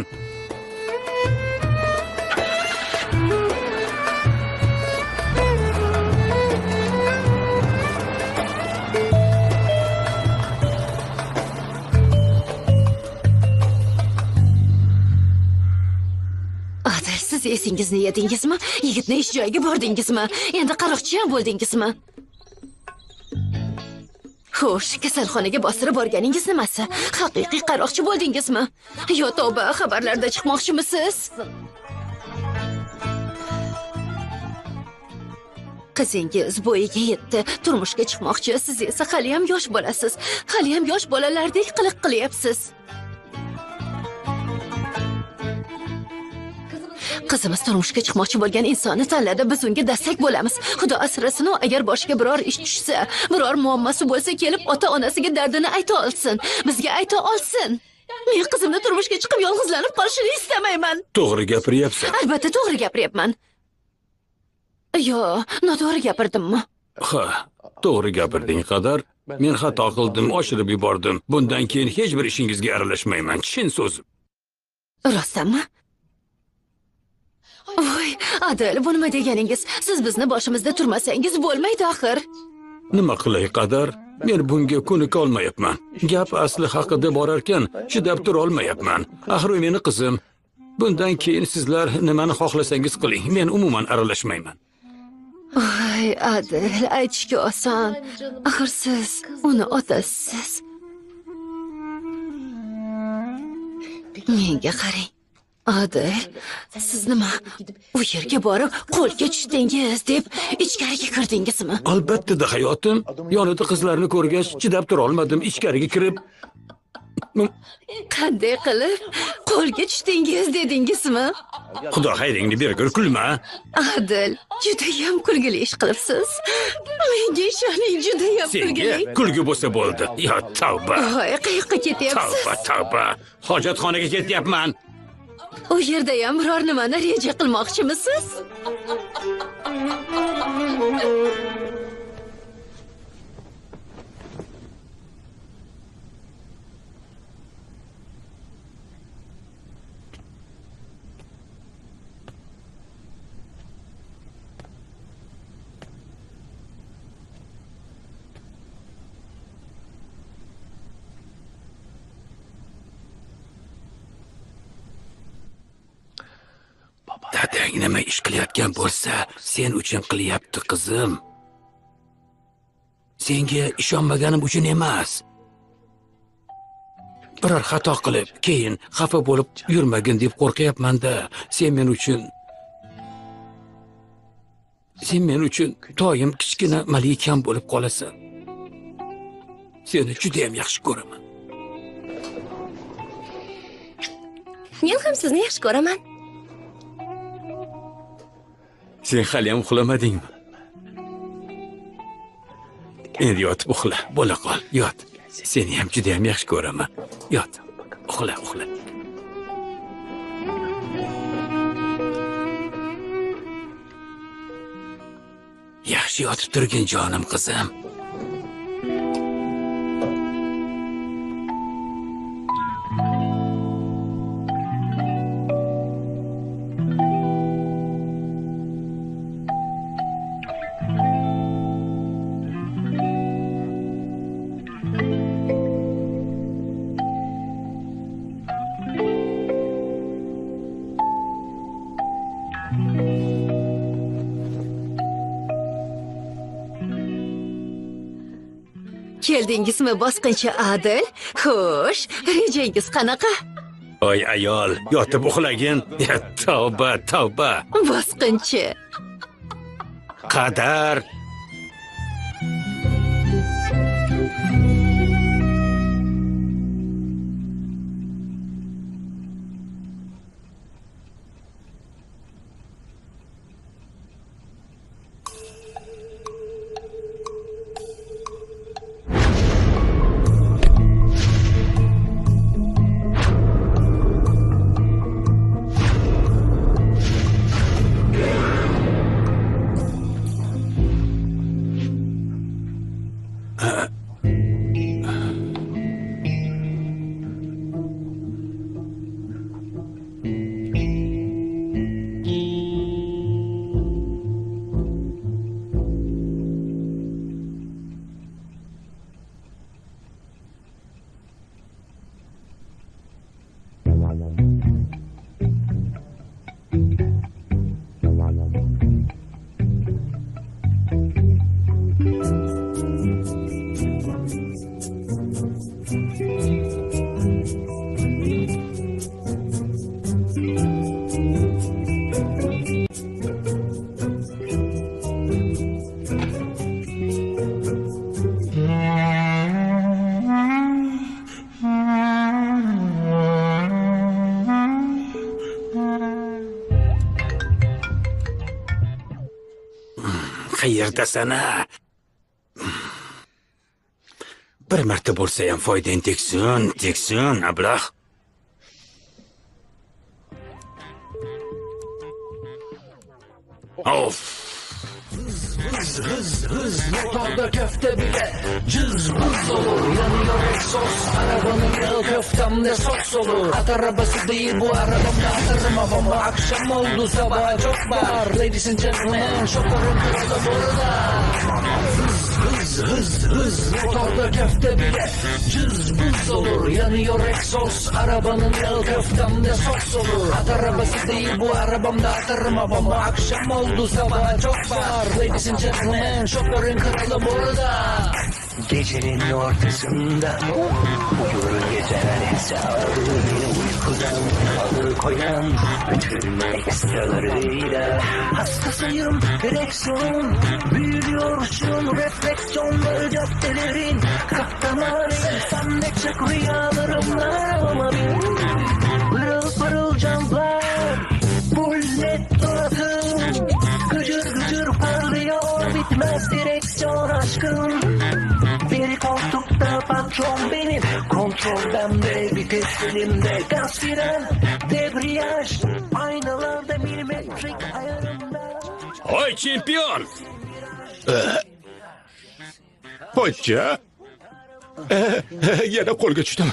esingizni yedingizmi? Yigitni ish joyiga bordingizmi? Endi qaroqchi ham bo'ldingizmi? Xo'sh, kasalxonaga bostirib borganingiz nimasi? Haqiqiy qaroqchi bo'ldingizmi? Yo tavba, xabarlarda chiqmoqchimisiz? Qizingiz bo'yiga yetdi, turmushga chiqmoqchi, siz esa hali ham yosh bolasiz. Hali ham yosh bolalardek qiliq qilyapsiz. Qizimiz turmushga chiqmoqchi bo'lgan insonni tanladi, biz unga dastak bo'lamiz. Xudo asrasin, agar boshiga biror ish tushsa, biror muammosi bo'lsa, kelib ota-onasiga dardini ayta olsin, bizga ayta olsin. Men qizimni turmushga chiqib yolg'izlanib qolishini istamayman. To'g'ri gapiryapsan. Albatta to'g'ri gapiryapman. Yo, noto'g'ri gapirdimmi? Ha, to'g'ri gapirding qadar. Men xato qildim, oshirib yubordim. Bundan keyin hech bir ishingizga aralashmayman. Chin so'zim. Rostdanmi? Voy, Adil, bu nima deganingiz? Siz bizni boshimizda turmasangiz bo'lmaydi axir. Nima qilay qadar? Men bunga ko'nika olmayapman. Gap asli haqida borarkan, chidab tura olmayapman. Axir u meni qizim. Bundan keyin sizlar nimani xohlasangiz qiling. Men umuman aralashmayman. Voy, Adil, aytishga oson. Axir siz uni otasiz. Menga qarang. Adil, siz nima? U yerga borib, qo'lga tushdingiz deb ichkariga kirdingizmi? Albatta hayotim. Yonida qizlarni ko'rgach, chidab tura olmadim. Ichkariga kirib Qanday qilib qo'lga tushdingiz dedingizmi? Xudo xayringni bergur, kulma. Adil, juda ham kulgili ish qilibsiz. Menga ishoning, juda ham kulgili. Senga kulgi bo'lsa bo'ldi. Yo, tavba. Voy, qayoqqa ketyapsiz? Tavba. Hojatxonaga ketyapman. U yerda ham biror nimani reja qilmoqchimisiz? Dadang nima ish qilayotgan bo'lsa, sen uchun qilyapti, qizim. Senga ishonmaganim uchun emas. Biror xato qilib, keyin xafa bo'lib yurmagin deb qo'rqyapman-da. Sen men uchun doim kichkina malikam bo'lib qolasan. Seni juda ham yaxshi ko'raman. Men ham sizni yaxshi ko'raman. Sen hali ham uxlamadingmi? Endi yotib uxla, bo'la qol, yot. Seni ham juda ham yaxshi ko'raman. Yot, uxla. Yaxshi yotib turgin, jonim qizim. Keldingizmi bosqinchi Adil? Xo'sh, rejangiz qanaqa? Oy ayol, yotib uxlagin. Tavba. Bosqinchi. Qadar. Qayerdasan-a? Bir marta bo'lsa ham foydang tegsin, ablah. Of. Hız motorda köfte bile cız buz olur. Yanıyor egzoz arabanın yağı köftemde sos olur. At arabası değil bu arabamda atarım havama. Akşam oldu sabah çok var. Ladies and gentlemen şoförün kralı burada. Hız motorda köfte bile cız buz olur. Yanıyor egzoz arabanın yağı köftemde sos olur. At arabası değil bu arabamda atarım havama. Akşam oldu sabah çok var. Ladies and gentlemen şoförün kralı burada. Gecenin ortasında uyur geceler hesabı beni uykudan alıkoyan bütün ekstralarıyla hastasıyım direksiyon büyülüyor uçun refleksiyonları caddelerin kaptanları sen de çık rüyalarımla ama pırıl pırıl camlar bullet donatım gıcır gıcır parlıyor bitmez direksiyon aşkım. Bir koltukta patron benim, kontrol bende, vites elimde, gaz fren, debriyaj, aynalarda milimetrik ayarımda. Hoy chempion! Pochcha. Yana qo'lga tushdim.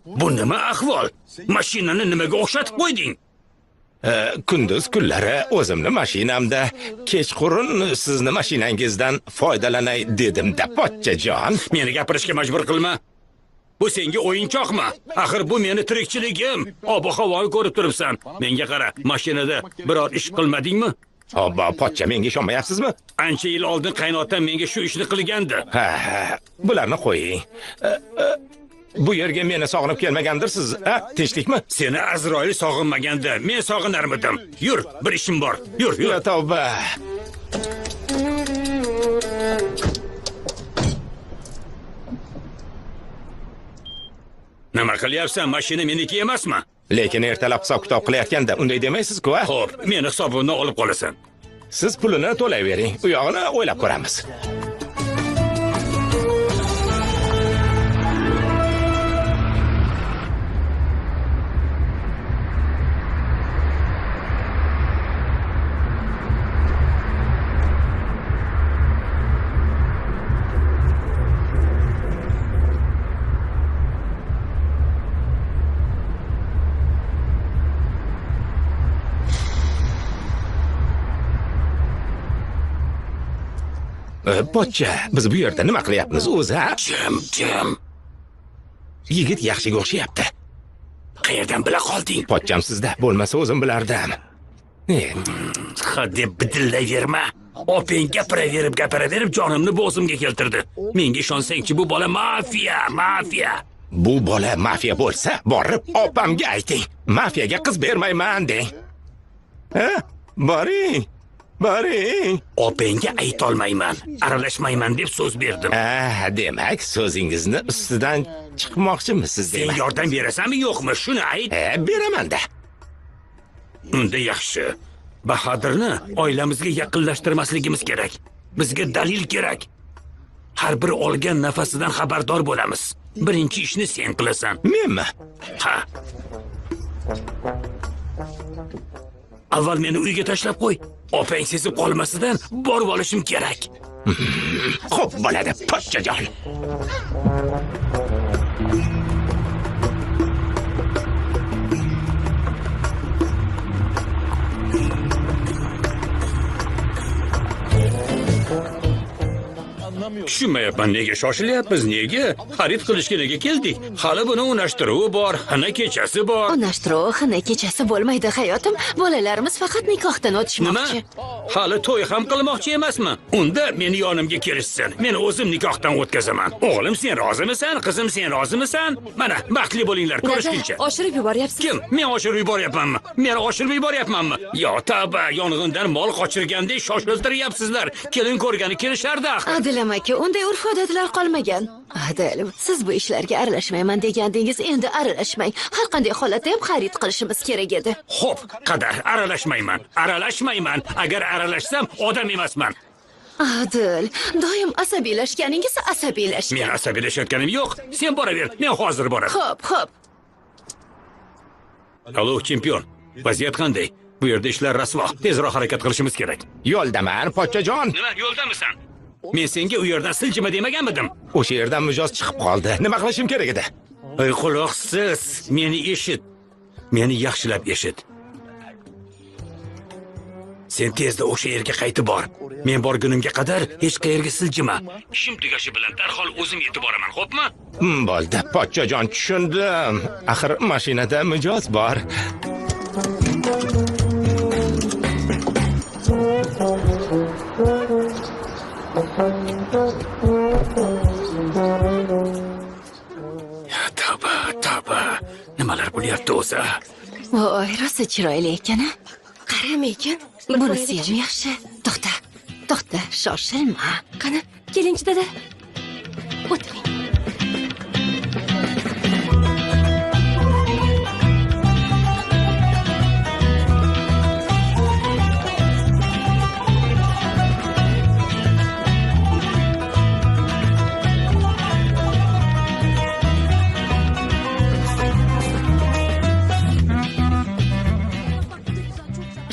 Bu nima ahvol? Mashinani nimaga o'xshatib qo'yding? Kunduz kunlari o'zimni mashinamda, kechqurun sizni mashinangizdan foydalanay dedim-da, pochchajon. Meni gapirishga majbur qilma. Bu senga o'yinchoqmi? Axir bu meni tirikchiligim. Ob-havoni ko'rib turibsan. Menga qara, mashinada biror ish qilmadingmi? Obbo, pochcha, menga ishonmayapsizmi? Ancha yil oldin qaynotam menga shu ishni qilgandi. Ha, bularni qo'ying. Bu yerga meni sog'inib kelmagandirsiz, ha? Tinchlikmi? Seni Azroil sog'inmaganda men sog'inarmidim. Yur, bir ishim bor. Yur. Ya tavba. Nima qilyapsan? Mashina meniki emasmi? Lekin ertalab hisob-kitob qilayotganda unday demaysiz-ku, ha? Xo'p, meni hisobimni olib qolasan. Siz pulini to'layvering. U yog'ini o'ylab ko'ramiz. Pochcha, biz bu yerda nima qilyapmiz o'zi, ha? Jim. Yigit yaxshiga o'xshayapti. Qayerdan bila qolding? Pochcham sizda, bo'lmasa o'zim bilardim. Hadeb bidillayverma. Opang gapiraverib jonimni bo'zimga keltirdi. Menga ishonsangchi, bu bola mafiya. Bu bola mafiya bo'lsa, borib opamga ayting. Mafiyaga qiz bermayman deng. Ha? Boring. Opangga aytolmayman, aralashmayman deb so'z berdim. Demak, so'zingizni ustidan chiqmoqchimisiz Sen demak. yordam berasanmi yo'qmi? Shuni ayt. Beraman-da. Unda yaxshi. Bahodirni oilamizga yaqinlashtirmasligimiz kerak. Bizga dalil kerak. Har bir olgan nafasidan xabardor bo'lamiz. Birinchi ishni sen qilasan. Menmi? Ha. Avval meni uyga tashlab qo'y. Opang sezib qolmasidan borib olishim kerak. Xo'p bo'ladi, pochchajon. Tushunmayapman, nega shoshilyapmiz, nega? Xarid qilishga nega keldik? Hali buni unashtiruvi bor, xina kechasi bor. Unashtiruv, xina kechasi bo'lmaydi hayotim. Bolalarimiz faqat nikohdan Nima? o'tishmoqchi. Hali to'y ham qilmoqchi emasmi? Unda meni yonimga kelishsin. Men o'zim nikohdan o'tkazaman. O'g'lim, sen rozimisan? Qizim, sen rozimisan? Mana, baxtli bo'linglar, ko'rishguncha. Oshirib yuboryapsiz. Kim? Men oshirib yuboryapmanmi? Men oshirib yuboryapmanmi? Yo, tavba, yong'indan mol qochirgandek shoshiltiryapsizlar. Kelin ko'rgani kelishardi axir. Adilam aka, unday urf-odatlar qolmagan. Adil, siz bu ishlarga aralashmayman degandingiz, endi aralashmang. Har qanday holatda ham xarid qilishimiz kerak edi. Xo'p, qadar aralashmayman. Aralashmayman. Agar aralashsam, odam emasman. Adil, doim asabiylashganingiz asabiylashgan. Men asabiylashayotganim yo'q. Sen boraver, men hozir boraman. Xo'p. Alo, chempion. Vaziyat qanday? Bu yerda ishlar rasvo. Tezroq harakat qilishimiz kerak. Yo'ldaman, pochchajon. Nima, yo'ldamisan? Men senga u yerdan siljima demaganmidim. O'sha yerdan mijoz chiqib qoldi. Nima qilishim kerak edi? Ey quloqsiz, meni eshit. Meni yaxshilab eshit. Sen tezda o'sha yerga qaytib bor. Men borgunimga qadar hech qayerga siljima. Ishim tugashi bilan darhol o'zim yetib boraman, xo'pmi? Bo'ldi, pochchajon, tushundim. Axir mashinada mijoz bor. Tavba. Nimalar bo'lyapti o'zi? Voy, rosa chiroyli ekan-a. Qarama ekan. Bunisi ham yaxshi. To'xta, shoshilma. Qani, keling-chi dada. O'tiring.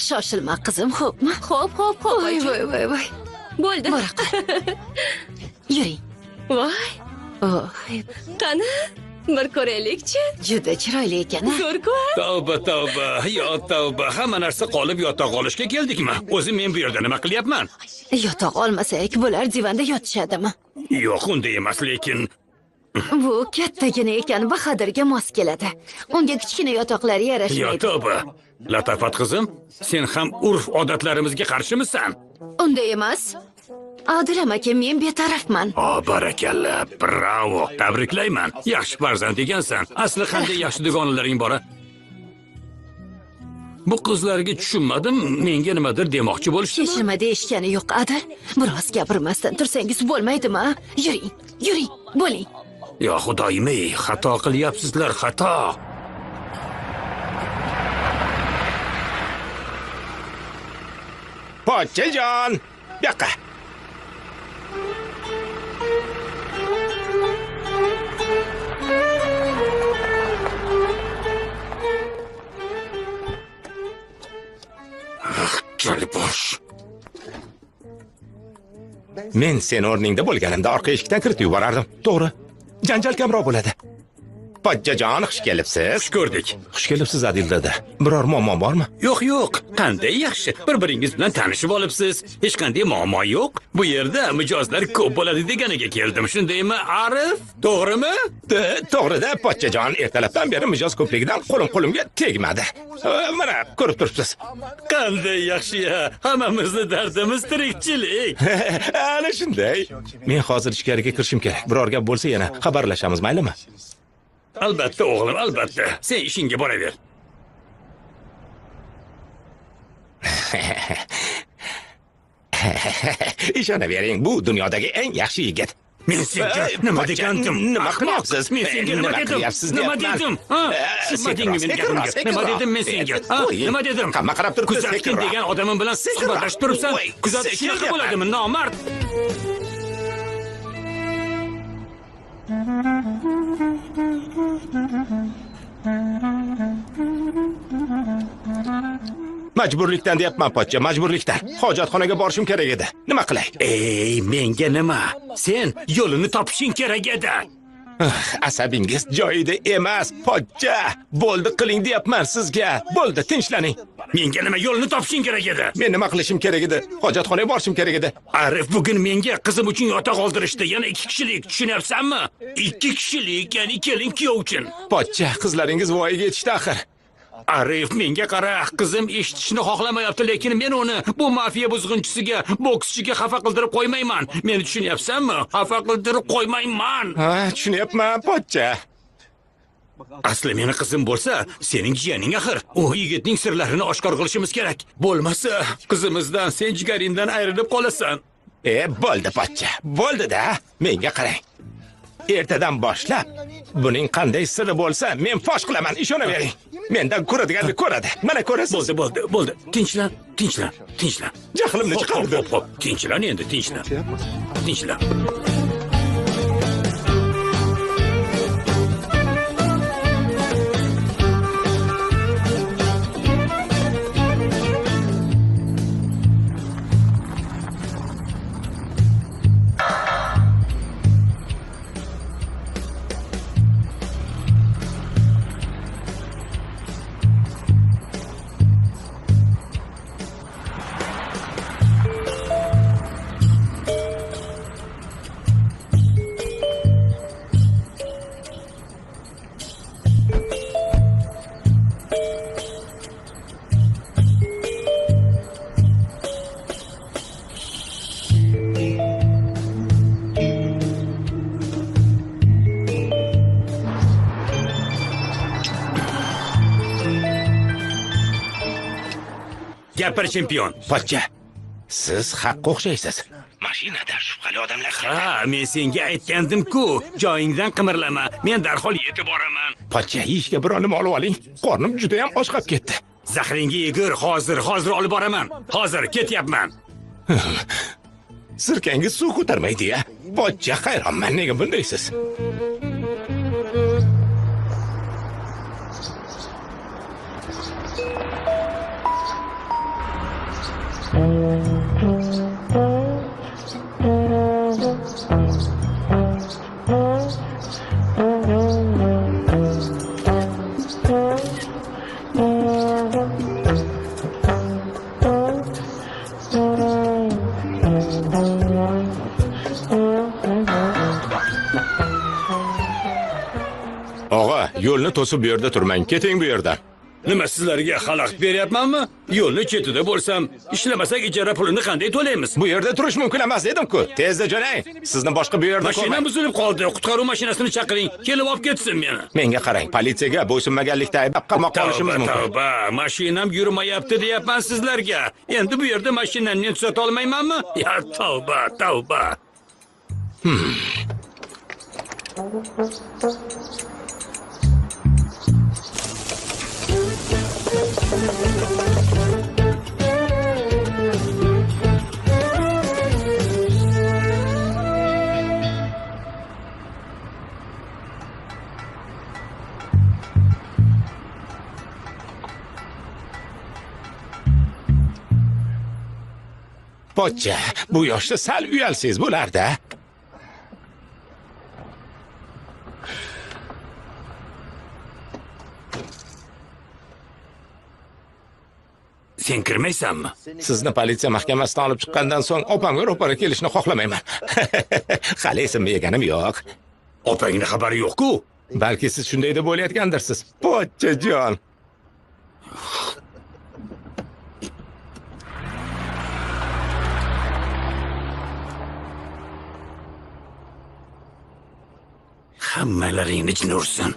Shoshilma qizim, xo'pmi? Xo'p. Voy. Bo'ldi. Bora qol. Yuring. Voy, Voy, qani, bir ko'raylik-chi. juda chiroyli ekan-a. Zo'r-ku. Tavba. Yo tavba. Hamma narsa qolib yotoq olishga keldikmi? O'zim men bu yerda nima qilyapman? Yotoq olmasak, bular divanda yotishadimi? Yo'q, unday emas, lekin Bu kattagina ekan, Bahadirga mos keladi. Unga kichkina yotoqlar yo yarashmaydi. tavba. Latafat qizim, sen ham urf-odatlarimizga qarshimisan? Unday emas. Adil amaki, men betarafman. Barakalla, bravo. Tabriklayman. Yaxshi farzand ekansan. Asli qanday yaxshi dugonalaring bor? Bu qizlarga tushunmadim, menga nimadir demoqchi bo'lishdi. Kechirma deyishgani yo'q, Adil. Biroz gapirmasdan tursangiz bo'lmaydimi? Yuring, bo'ling. Yo xudoyim-ey, xato qilyapsizlar, xato. Pochchajon, bu yoqqa. Kalbosh. Men sen o'rningda bo'lganimda orqa eshikdan kiritib yuborardim. To'g'ri. Janjal kamroq bo'ladi. Pochchajon, xush kelibsiz. Xush ko'rdik. Xush kelibsiz, Adil dada. Biror muammo bormi? Yo'q. Qanday yaxshi. Bir-biringiz bilan tanishib olibsiz. Hech qanday muammo yo'q. Bu yerda mijozlar ko'p bo'ladi deganiga keldim. Shundaymi, Arif? To'g'rimi? To'g'ri-da, pochchajon, ertalabdan beri mijoz ko'pligidan qo'limga tegmadi. Mana, ko'rib turibsiz. Qanday yaxshi-ya. Hammamizni dardimiz tirikchilik. Ana shunday. Men hozir ichkariga kirishim kerak. Biror gap bo'lsa yana xabarlashamiz, maylimi? Albatta o'g'lim, albatta. Sen ishingga boraver. Ishonavering, bu dunyodagi eng yaxshi yigit. Men senga nima degandim? Nima qilyapsiz? Men senga nima dedim? Nima dedim? Tushunmadingmi meni gapimga? Nima dedim men senga? Nima dedim? Hamma qarab turibdi. Kuzatgin degan odamim bilan suhbatlashib turibsan. Kuzatish shunaqa bo'ladimi, nomard? Majburlikdan deyapman, pochcha, majburlikdan. Hojatxonaga borishim kerak edi. Nima qilay? Ey, menga nima? Sen yo'lini topishing kerak edi. Asabingiz joyida emas, pochcha. Bo'ldi, qiling deyapman sizga. Bo'ldi, tinchlaning. Menga nima yo'lini topishing kerak edi? Men nima qilishim kerak edi? Hojatxonaga borishim kerak edi. Arif, bugun menga qizim uchun yotoq oldirishdi. Yana 2 kishilik, tushunyapsanmi? 2 kishilik, ya'ni kelin kuyov uchun. Pochcha, qizlaringiz voyaga yetishdi axir. Arif, menga qara, qizim eshitishni xohlamayapti, lekin men uni bu mafiya buzg'unchisiga, bokschiga xafa qildirib qo'ymayman. Meni tushunyapsanmi? Xafa qildirib qo'ymayman. Ha, tushunyapman, pochcha. Asli meni qizim bo'lsa, sening jiyaning axir. U yigitning sirlarini oshkor qilishimiz kerak. Bo'lmasa, qizimizdan sen jigaringdan ayrilib qolasan. Bo'ldi pochcha, bo'ldi-da. Menga qarang. Ertadan boshlab buning qanday siri bo'lsa, men fosh qilaman, ishonavering. Mendan ko'radiganni ko'radi. Mana ko'rasiz. Bo'ldi. Tinchlan. Jahlimni chiqardi. Hop. Tinchlan endi, tinchlan. Gapir chempion. Pochcha, siz haqqa o'xshaysiz. Mashinada shubhali odamlar. Ha, men senga aytgandim-ku, joyingdan qimirlama. Men darhol yetib boraman. Pochcha, yeyishga biror nima olib oling. Qornim juda ham ochqab ketdi. Zahringga yegir, hozir olib boraman. Hozir ketyapman. Sirkangiz suv ko'tarmaydi-ya. Pochcha, hayronman, nega bundaysiz? Og'a, yo'lni to'sib bu yerda turmang. Keting bu yerdan. Nima sizlarga xalaqit beryapmanmi? Yo'lni chetida bo'lsam, ishlamasak ijara pulini qanday to'laymiz? Bu yerda turish mumkin emas dedim-ku. Tezda jo'nang. Sizni boshqa bu yerda Mashina buzilib qoldi. Qutqaruv mashinasini chaqiring. Kelib olib ketsin meni. Menga qarang, politsiyaga bo'ysunmaganlikda ayblab qamoqqa olishimiz mumkin. Tavba, mashinam yurmayapti deyapman sizlarga. Endi bu yerda mashinamni tuzata olmaymanmi? Ya tavba. Pochcha, bu yoshda sal uyalsangiz bo'lar-da. Sen kirmaysanmi? Sizni politsiya mahkamasidan olib chiqqandan so'ng opamga ro'para kelishni xohlamayman. Hali esimni yeganim yo'q. Opangni xabari yo'q-ku. Balki siz shunday deb o'ylayotgandirsiz. Pochchajon. Hammalaringni jin ursin.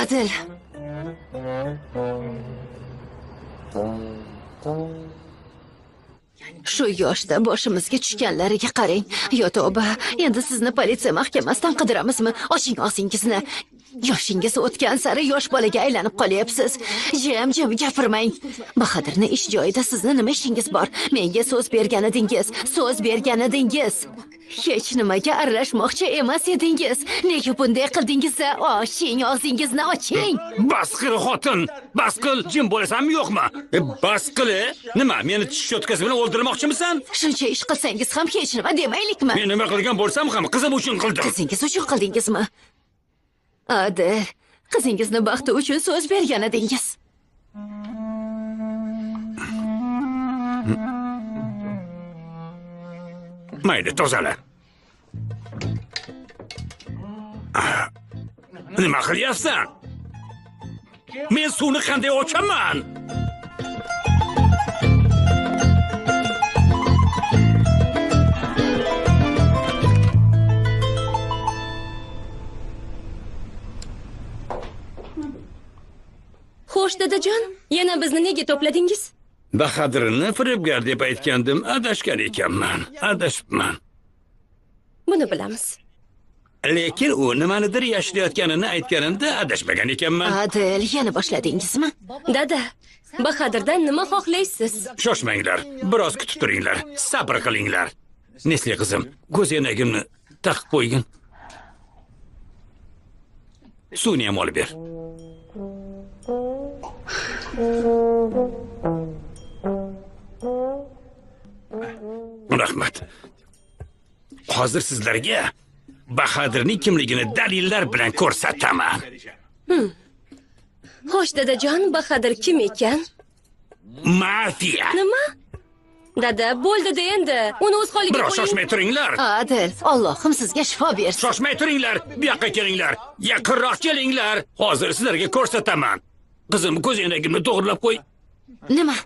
Adil. Shu yoshda boshimizga tushganlariga qarang. Yo tavba, endi sizni politsiya mahkamasidan qidiramizmi? Oching og'zingizni. Yoshingiz o'tgan sari yosh bolaga aylanib qolyapsiz. Jim gapirmang. Bahodirni ish joyida sizni nima ishingiz bor? Menga so'z bergan edingiz. Hech nimaga aralashmoqchi emas edingiz. Nega bunday qildingiz? Oching og'zingizni, oching. Bas qil xotin. Bas qil, jim bo'lasanmi yo'qmi? Bas qil. Nima, meni tish cho'tkasi bilan o'ldirmoqchimisan? Shuncha ish qilsangiz ham hech nima demaylikmi? Men nima qilgan bo'lsam ham qizim uchun qildim. Qizingiz uchun qildingizmi? Adil, qizingizni baxti uchun so'z bergan edingiz. Mayli, tozala. Nima qilyapsan? Men suvni qanday ochaman? Xo'sh, dadajon, yana bizni nega to'pladingiz? Bahodirni firibgar deb aytgandim, adashgan ekanman. Adashibman. Buni bilamiz. Lekin u nimanidir yashirayotganini aytganimda adashmagan ekanman. Adil, yana boshladingizmi? Dada, Bahodirdan nima xohlaysiz? Shoshmanglar, biroz kutib turinglar, sabr qilinglar. Nesli qizim, ko'zoynagimni taqib qo'ygin. Suvni ham olib ber. Rahmat. Hozir sizlarga Bahodirning kimligini dalillar bilan ko'rsataman. Xo'sh, dadajon, Bahodir kim ekan? Mafiya. Nima? Dada, bo'ldi-da endi. Uni o'z holiga Biroz qo'ying. shoshmay turinglar. Adil, Allohim sizga shifo bersin. Shoshmay turinglar. Bu yoqqa kelinglar. Yaqinroq kelinglar. Hozir sizlarga ko'rsataman. Qizim, ko'zoynagimni to'g'rilab qo'y. Nima?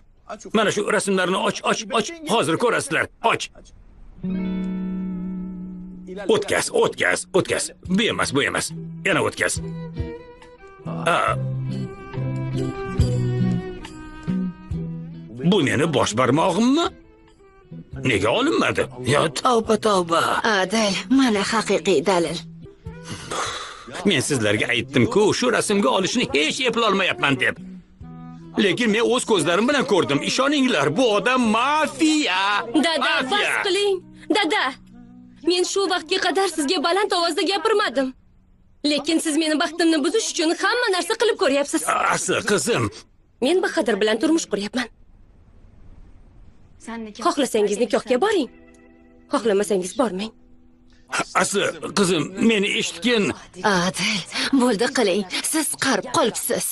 Mana shu rasmlarni och. Hozir ko'rasizlar. Och. O'tkaz. Bu emas. Yana o'tkaz. Bu meni bosh barmog'immi? Nega olinmadi? Yo, tavba. Adil, mana haqiqiy dalil. Men sizlarga aytdim-ku, shu rasmga olishni hech eplolmayapman deb. Lekin men o'z ko'zlarim bilan ko'rdim. Ishoninglar, bu odam mafiya. Dada, bas qiling. Dada, men shu vaqtga qadar sizga baland ovozda gapirmadim. Lekin siz meni baxtimni buzish uchun hamma narsa qilib ko'ryapsiz. Asli qizim, Men Bahodir bilan turmush quryapman. Xohlasangiz nikohga boring. Xohlamasangiz bormang. asli qizim, meni eshitgin. Adil, bo'ldi qiling. Siz qarib qolibsiz.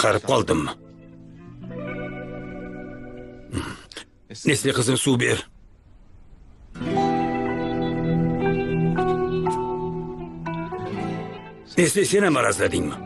Qarib qoldimmi? Nesli qizim, suv ber. Nesli, sen ham arazladingmi?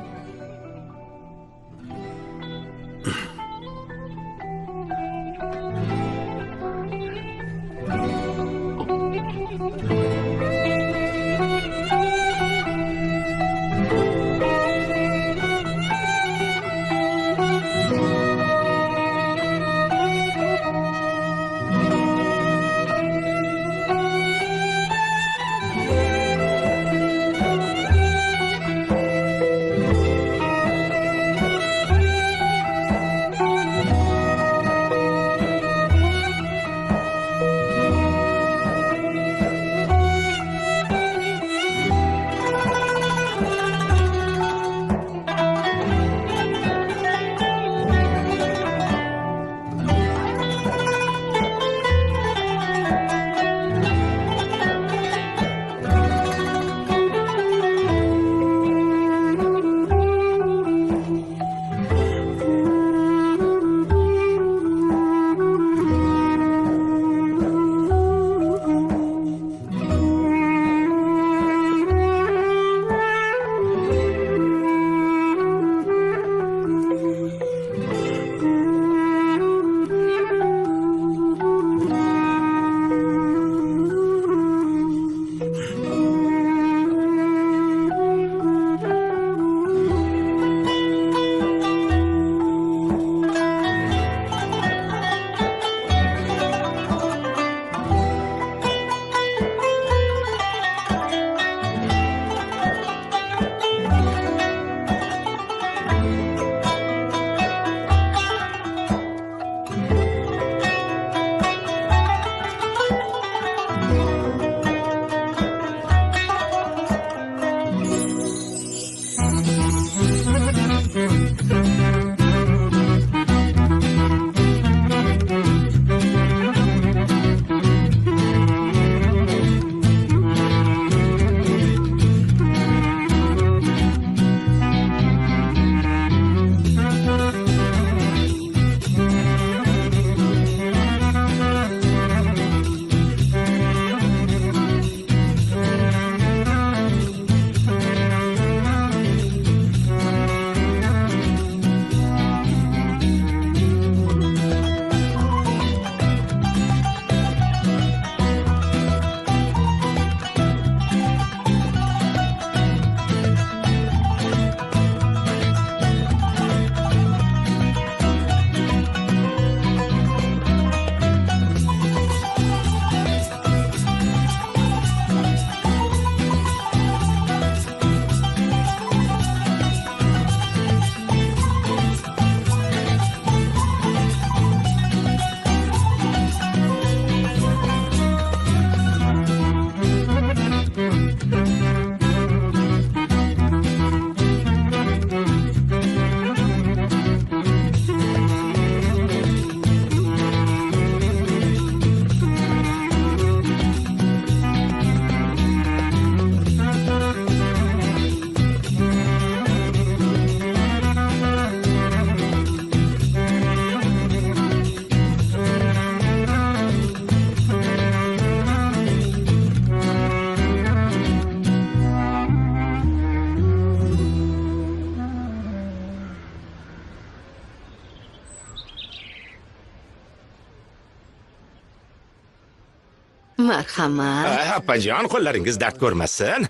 Marhamat. Appajon, qo'llaringiz dard ko'rmasin.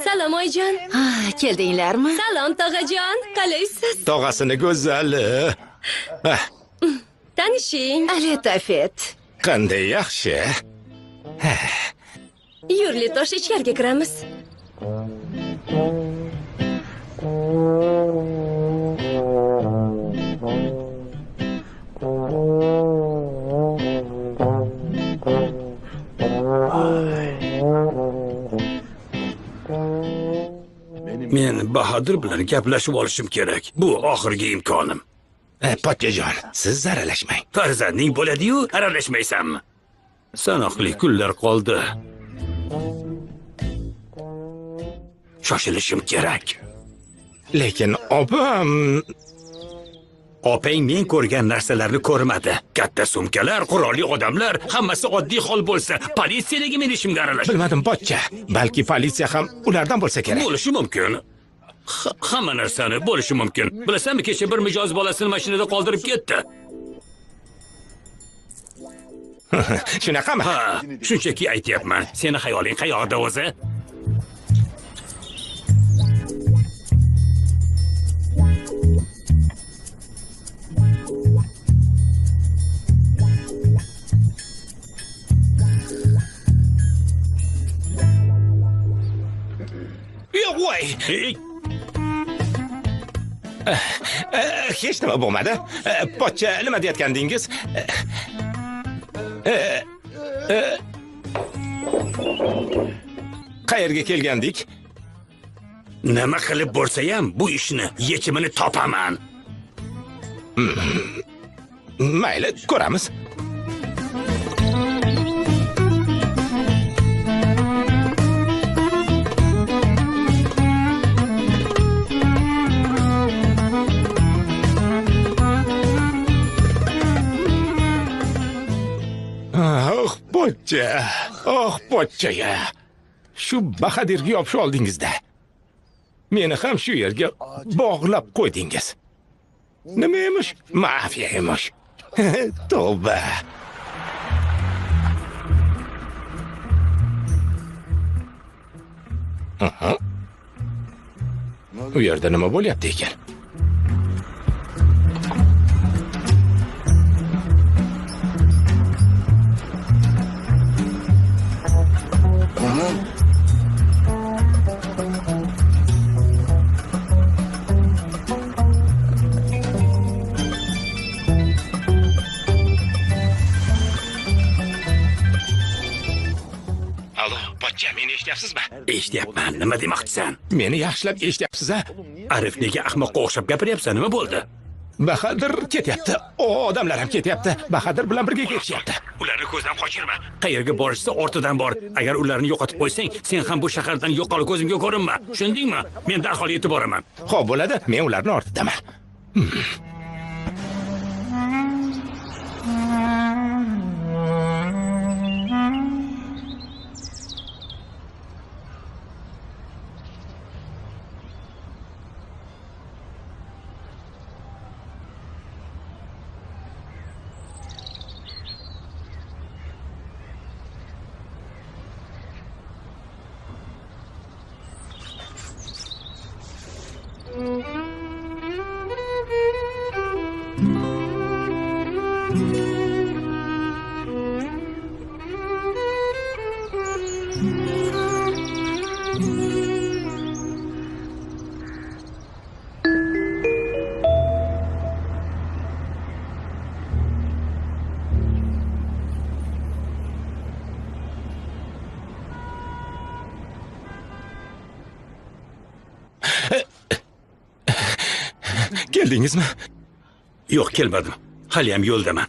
Salom oyijon. Keldinglarmi? Salom tog'ajon. Qalaysiz? Tog'asini go'zali. Tanishing. Aletafet. Qanday yaxshi. Yurli tosh ichkariga kiramiz. Men Bahodir bilan gaplashib olishim kerak. Bu oxirgi imkonim. Pochchajon, siz zararlashmang. Farzanding bo'ladi-yu, aralashmaysanmi? Sanoqli kunlar qoldi. Shoshilishim kerak. Lekin opam... Opang men ko'rgan narsalarni ko'rmadi. Katta sumkalar, qurolli odamlar, hammasi oddiy hol bo'lsa, politsiyaga men ishimga aralash. Bilmadim, pochcha. Balki politsiya ham ulardan bo'lsa kerak. Bo'lishi mumkin. Hamma narsani bo'lishi mumkin. Bilasanmi, kecha bir mijoz bolasini mashinada qoldirib ketdi. Shunaqami? Ha, shunchaki aytyapman. Seni xayoling qayoqda o'zi? Voy! Hech nima bo'lmadi. Pochcha, nima deyotgandingiz? Qayerga kelgandik? Nima qilib bo'lsa ham bu ishni yechimini topaman. Mayli, ko'ramiz. Pochcha. Shu Bahodirga yopishib oldingizda. Meni ham shu yerga bog'lab qo'ydingiz. Nima emish? Mafiya emish. Tavba. U yerda nima bo'lyapti ekan? Meni eshityapsizmi? Eshityapman. Nima demoqchisan? Meni yaxshilab eshityapsiz-a? Arif nega ahmoqqa o'xshab gapiryapsan? Nima bo'ldi? Bahodir ketyapti. Odamlar ham ketyapti. Bahodir bilan birga ketishyapti. Ularni ko'zdan qochirma. Qayerga borishsa ortidan bor. Agar ularni yo'qotib qo'ysang, sen ham bu shahardan yo'qol ko'zimga ko'rinma. Tushundingmi? Men darhol yetib boraman. Xo'p, bo'ladi. Men ularni ortidaman. Keldingizmi? Yo'q, kelmadim. Hali ham yo'ldaman.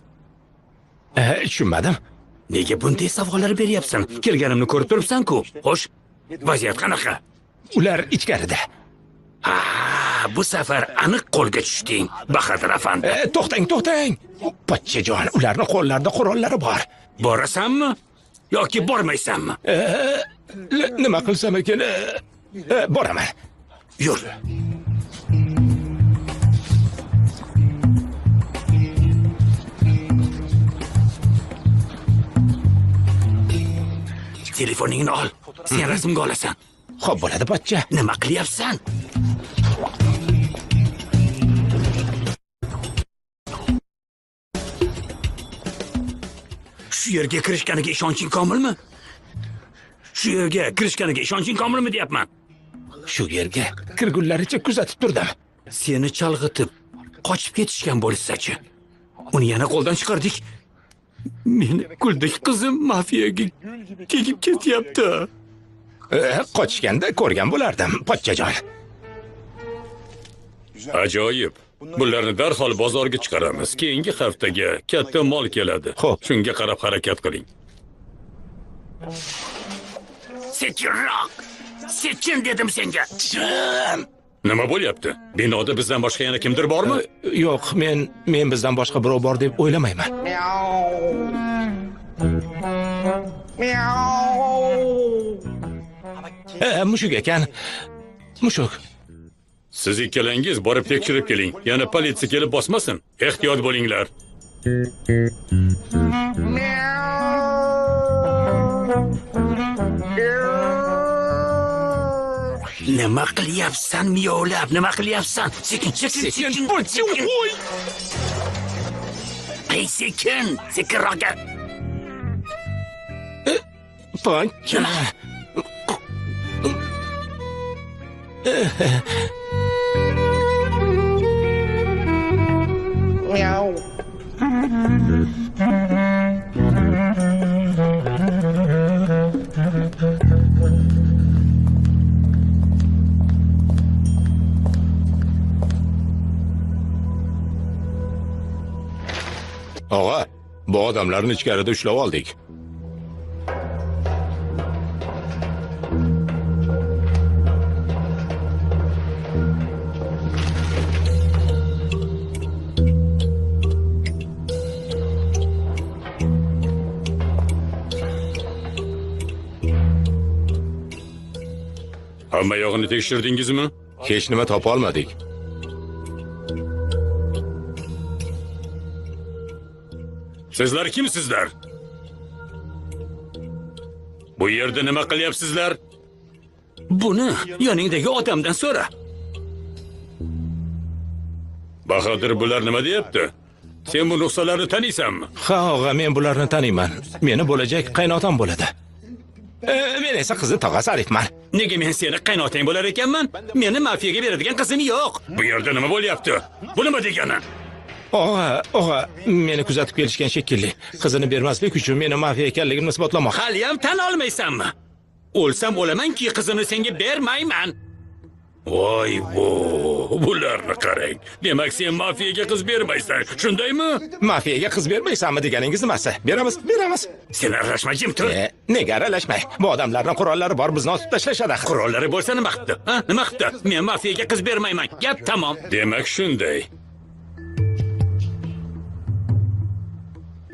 Tushunmadim. Nega bunday savollar beryapsan? Kelganimni ko'rib turibsan-ku. Xo'sh, vaziyat qanaqa? Ular ichkarida. Bu safar aniq qo'lga tushding, Bahodir afandi. To'xtang. Pochchajon, ularning qo'llarida qurollari bor. Borasanmi yoki bormaysanmi? Nima qilsam ekan? Boraman. Yur. telefoningni ol. Sen rasmga olasan. Xo'p bo'ladi, pochcha. Nima qilyapsan? Shu yerga kirishganiga ishonching komilmi? Shu yerga kirishganiga ishonching komilmi deyapman. Shu yerga kirgunlaricha kuzatib turdim. Seni chalg'itib, qochib ketishgan bo'lsa-chi? Uni yana qo'ldan chiqardik. Meni kuldek qizim mafiyaga tegib ketyapti. Qochganda ko'rgan bo'lardim, pochchajon. Ajoyib. Bularni darhol bozorga chiqaramiz. Keyingi haftaga katta mol keladi. Xo'p. Shunga qarab harakat qiling. Sekinroq. Sekin dedim senga. Nima bo'lyapti? Binoda bizdan boshqa yana kimdir bormi? Yo'q, men bizdan boshqa birov bor deb o'ylamayman. Mushuk ekan. Mushuk. Siz ikkalangiz borib tekshirib keling. Yana politsiya kelib bosmasin. Ehtiyot bo'linglar. Nima qilyapsan, miyovlab? Nima qilyapsan? Sekin. Voy! Ey, sekinroq gap. Pochcha. Og'a, bu odamlarni ichkarida ushlab oldik. Hamma yog'ini tekshirdingizmi? Hech nima topa olmadik. Sizlar kimsizlar? Bu yerda nima qilyapsizlar? Buni yoningdagi odamdan so'ra. Bahodir bular nima deyapti? Sen bu nuqsalarni taniysanmi? Ha, og'a, men bularni taniyman. Meni bo'lajak qaynotam bo'ladi. Men esa qizi tog'asi Arifman. Nega men seni qaynotang bo'lar ekanman? Meni mafiyaga beradigan qizim yo'q. Bu yerda nima bo'lyapti? Bu nima degani? Og'a, meni kuzatib kelishgan shekilli. Qizini bermaslik uchun meni mafiya ekanligimni isbotlamoqchi. Hali ham tan olmaysanmi? O'lsam o'lamanki, qizini senga bermayman. Voy, bularni qarang. Demak, sen mafiyaga qiz bermaysan, shundaymi? Mafiyaga qiz bermaysanmi deganingiz nimasi? Beramiz. Sen aralashma, jim tur. Nega aralashmay? Bu odamlarning qurollari bor, bizni otib tashlashadi. Qurollari bo'lsa nima qildi? Ha? Nima qildi? Men mafiyaga qiz bermayman. Gap tamom. Demak, shunday.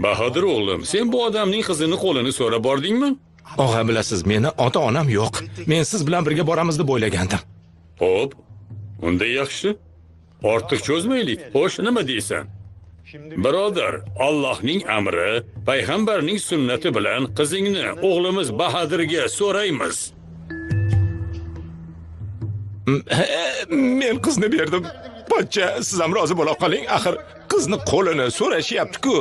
Bahodir o'g'lim, sen bu odamning qizini qo'lini so'rab bordingmi? Og'a, bilasiz, meni ota-onam yo'q. Men siz bilan birga boramiz deb o'ylagandim. Xo'p, unda yaxshi. Ortiq cho'zmaylik. Xo'sh, nima deysan? Birodar, Allohning amri, payg'ambarning sunnati bilan qizingni o'g'limiz Bahodirga so'raymiz. Men qizni berdim. Pochcha, siz ham rozi bo'la qoling. Axir qizni qo'lini so'rashyapti-ku.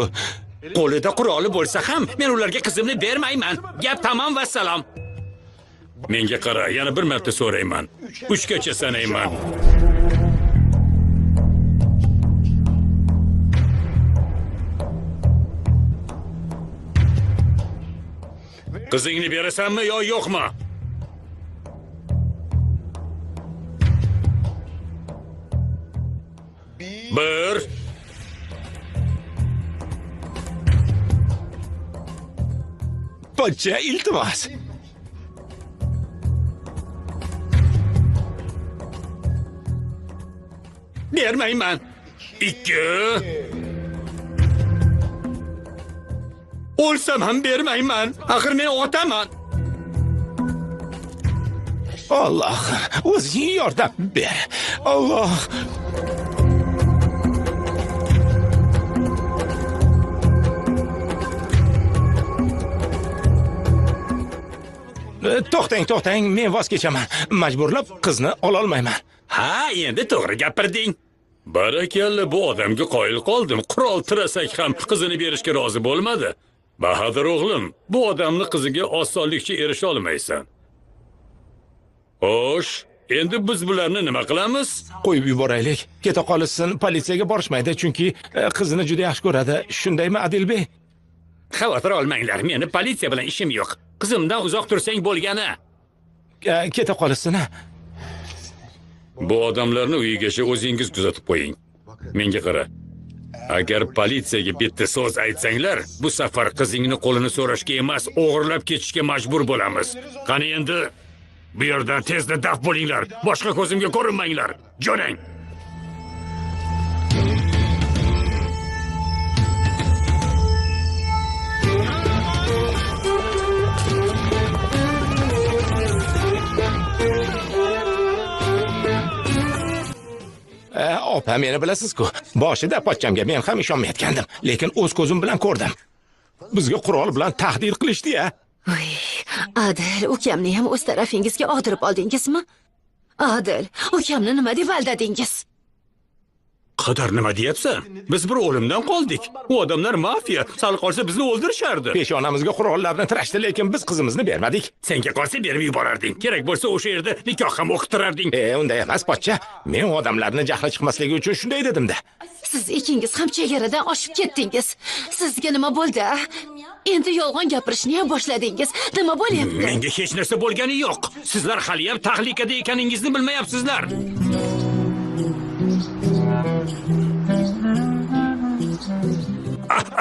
Qo'lida quroli bo'lsa ham men ularga qizimni bermayman. Gap tamom va salom. Menga qara, yana bir marta so'rayman. 3 gacha sanayman. Qizingni berasanmi yo yo'qmi? Bir. Pochcha, iltimos. Bermayman. 2. O'lsam ham bermayman. Axir men otaman. Alloh, o'zing yordam ber. Alloh. To'xtang, men voz kechaman. Majburlab qizni ololmayman. Ha, endi to'g'ri gapirding. Barakalla, bu odamga qoyil qoldim. Qurol tirasak ham qizini berishga rozi bo'lmadi. Bahadur o'g'lim, bu odamni qiziga osonlikcha erisha olmaysan. Xo'sh, endi biz bularni nima qilamiz? Qo'yib yuboraylik. Keta qolsin, politsiyaga borishmaydi, chunki qizini juda yaxshi ko'radi. Shundaymi, Adilbey? Xavotir olmanglar, meni politsiya bilan ishim yo'q. Qizimdan uzoq tursang bo'lgani. Keta qolsin. Bu odamlarni uyigacha o'zingiz kuzatib qo'ying. Menga qara. Agar politsiyaga bitta so'z aytsanglar, bu safar qizingni qo'lini so'rashga emas, o'g'irlab ketishga majbur bo'lamiz. Qani endi bu yerdan tezda daf bo'linglar. Boshqa ko'zimga ko'rinmanglar. Jo'nang. Opa, meni bilasiz-ku. Boshida pochchamga men ham ishonmayotgandim, lekin o'z ko'zim bilan ko'rdim. Bizga qurol bilan tahdid qilishdi-ya. Voy, Adil, ukamni ham o'z tarafingizga og'dirib oldingizmi? Adil, ukamni nima deb aldadingiz? Qadar nima deyapsan? Biz bir o'limdan qoldik. U odamlar mafiya. Sal qolsa bizni o'ldirishardi. Peshonamizga qurollarni tirashdi, lekin biz qizimizni bermadik. Senga qolsa berib yuborarding. Kerak bo'lsa o'sha yerda nikoh ham o'qitirarding. Unday emas, pochcha. Men odamlarni jahli chiqmasligi uchun shunday dedim-da. Siz ikkingiz ham chegaradan oshib ketdingiz. Sizga nima bo'ldi? Endi yolg'on gapirishni ham boshladingiz. Nima bo'lyapti? Menga hech narsa bo'lgani yo'q. Sizlar hali ham tahlikada ekaningizni bilmayapsizlar.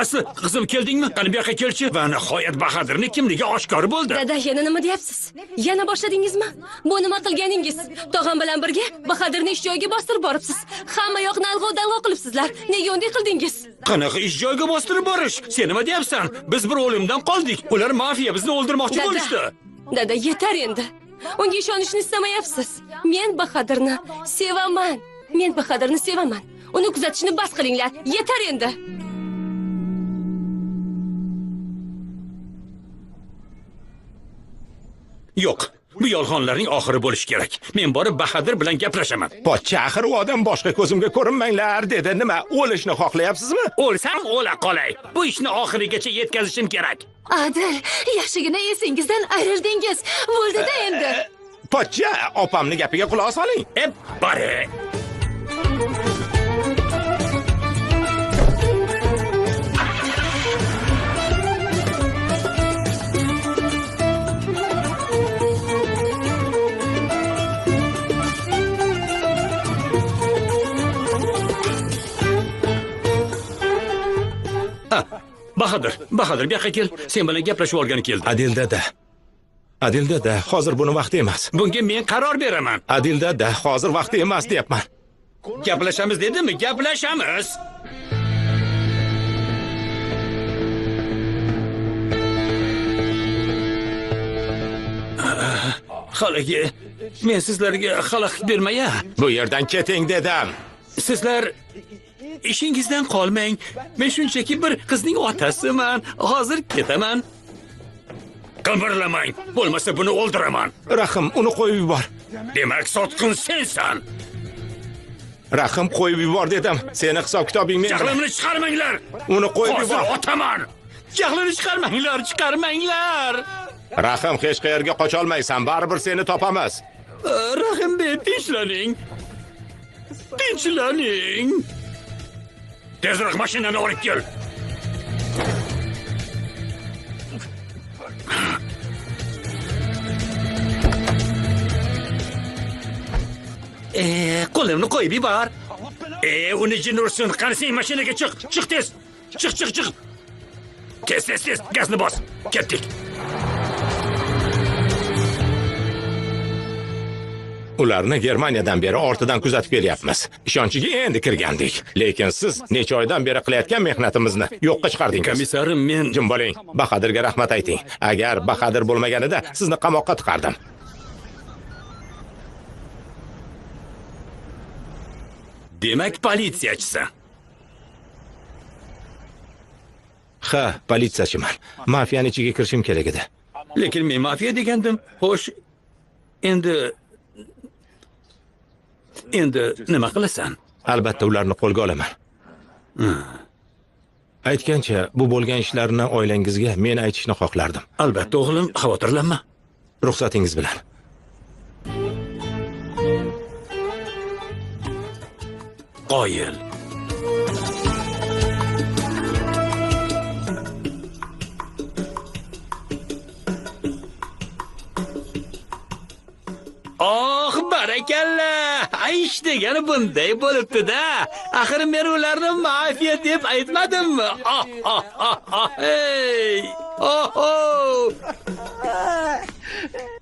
Asli, qizim keldingmi? Qani bu yoqqa kelchi. Va nihoyat Bahadirning kimligi oshkor bo'ldi. Dada, yana nima deyapsiz? Yana boshladingizmi? Bu nima qilganingiz? Tog'am bilan birga Bahadirni ish joyiga bostirib boribsiz. Hamma yoqni alg'ov-dalg'ov qilibsizlar. Nega unday qildingiz? Qanaqa ish joyiga bostirib borish? Sen nima deyapsan? Biz bir o'limdan qoldik. Ular mafiya bizni o'ldirmoqchi bo'lishdi. Dada, yetar endi. Unga ishonishni istamayapsiz. Men Bahadirni sevaman. Uni kuzatishni bas qilinglar. Yetar endi. Yo'q, bu yolg'onlarning oxiri bo'lishi kerak. Men borib Bahadir bilan gaplashaman. Pochcha, axir u odam boshqa ko'zimga ko'rinmanglar dedi. Nima, o'lishni xohlayapsizmi? O'lsam o'la qolay. Bu ishni oxirigacha yetkazishim kerak. Adil, yaxshigina esingizdan ayrildingiz. Bo'ldi-da endi. Pochcha, opamni gapiga quloq soling. Bari. Bahadir, bu yoqqa kel. Sen bilan gaplashib olgani keldim. Adil dada, hozir buni vaqti emas. Bunga men qaror beraman. Adil dada, hozir vaqti emas deyapman. Gaplashamiz dedimi? Gaplashamiz. Xalaga, men sizlarga xalaqit bermay-a. Bu yerdan keting dedim. Sizlar ishingizdan qolmang. Men shunchaki bir qizning otasiman. Hozir ketaman. Qimirlamang. Bo'lmasa buni o'ldiraman. Rahim, uni qo'yib yubor. Demak, sotqin sensan. Rahim, qo'yib yubor dedim. Seni hisob kitobing men. Jahlimni chiqarmanglar. Uni qo'yib yubor. Hozir otaman. Jahlini chiqarmanglar. Rahim, hech qayerga qocha olmaysan. Baribir seni topamiz. Rahim, tinchlaning. Tezroq mashinani olib kel. Qo'limni qo'yib yubor. Uni jin ursin. Qani sen mashinaga chiq. Chiq tez. Chiq. Tez. Gazni bos. Ketdik. Ularni Germaniyadan beri ortidan kuzatib kelyapmiz. Ishonchiga endi kirgandik. Lekin siz necha oydan beri qilayotgan mehnatimizni yo'qqa chiqardingiz. Komissarim, men jim bo'ling. Bahadirga rahmat ayting. Agar Bahadir bo'lmaganida sizni qamoqqa tiqardim. Demak, politsiyachisan. Ha, politsiyachiman. Mafiyaning ichiga kirishim kerak edi. Lekin men mafiya degandim. Xo'sh, endi nima qilasan? Albatta ularni qo'lga olaman. Aytgancha, bu bo'lgan ishlarni oilangizga men aytishni xohlardim. Albatta o'g'lim, xavotirlanma. Ruxsatingiz bilan. Qoyil. Oh, barakalla! Aysh degani bunday bo'libdi-da. Axir men ularni mafiya deb aytmadimmi? Hey!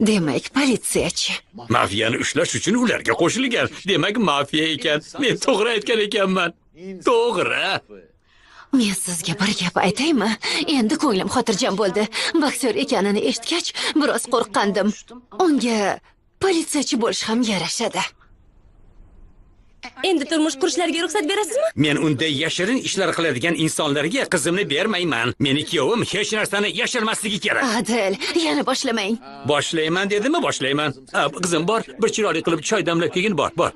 Demak, politsiyachi. Mafiyani ushlash uchun ularga qo'shilgan. Demak, mafiya ekan. Men to'g'ri aytgan ekanman. To'g'ri. Men sizga bir gap aytaymi? Endi ko'nglim xotirjam bo'ldi. Boksyor ekanini eshitgach, biroz qo'rqqandim. Unga politsiyachi bo'lish ham yarashadi. Endi turmush qurishlariga ruxsat berasizmi? Men unday yashirin ishlar qiladigan insonlarga qizimni bermayman. Meni kuyovim hech narsani yashirmasligi kerak. Adil, yana boshlamang. Boshlayman dedimi, boshlayman. Qizim bor, bir chiroyli qilib choy damlab kelgin, bor.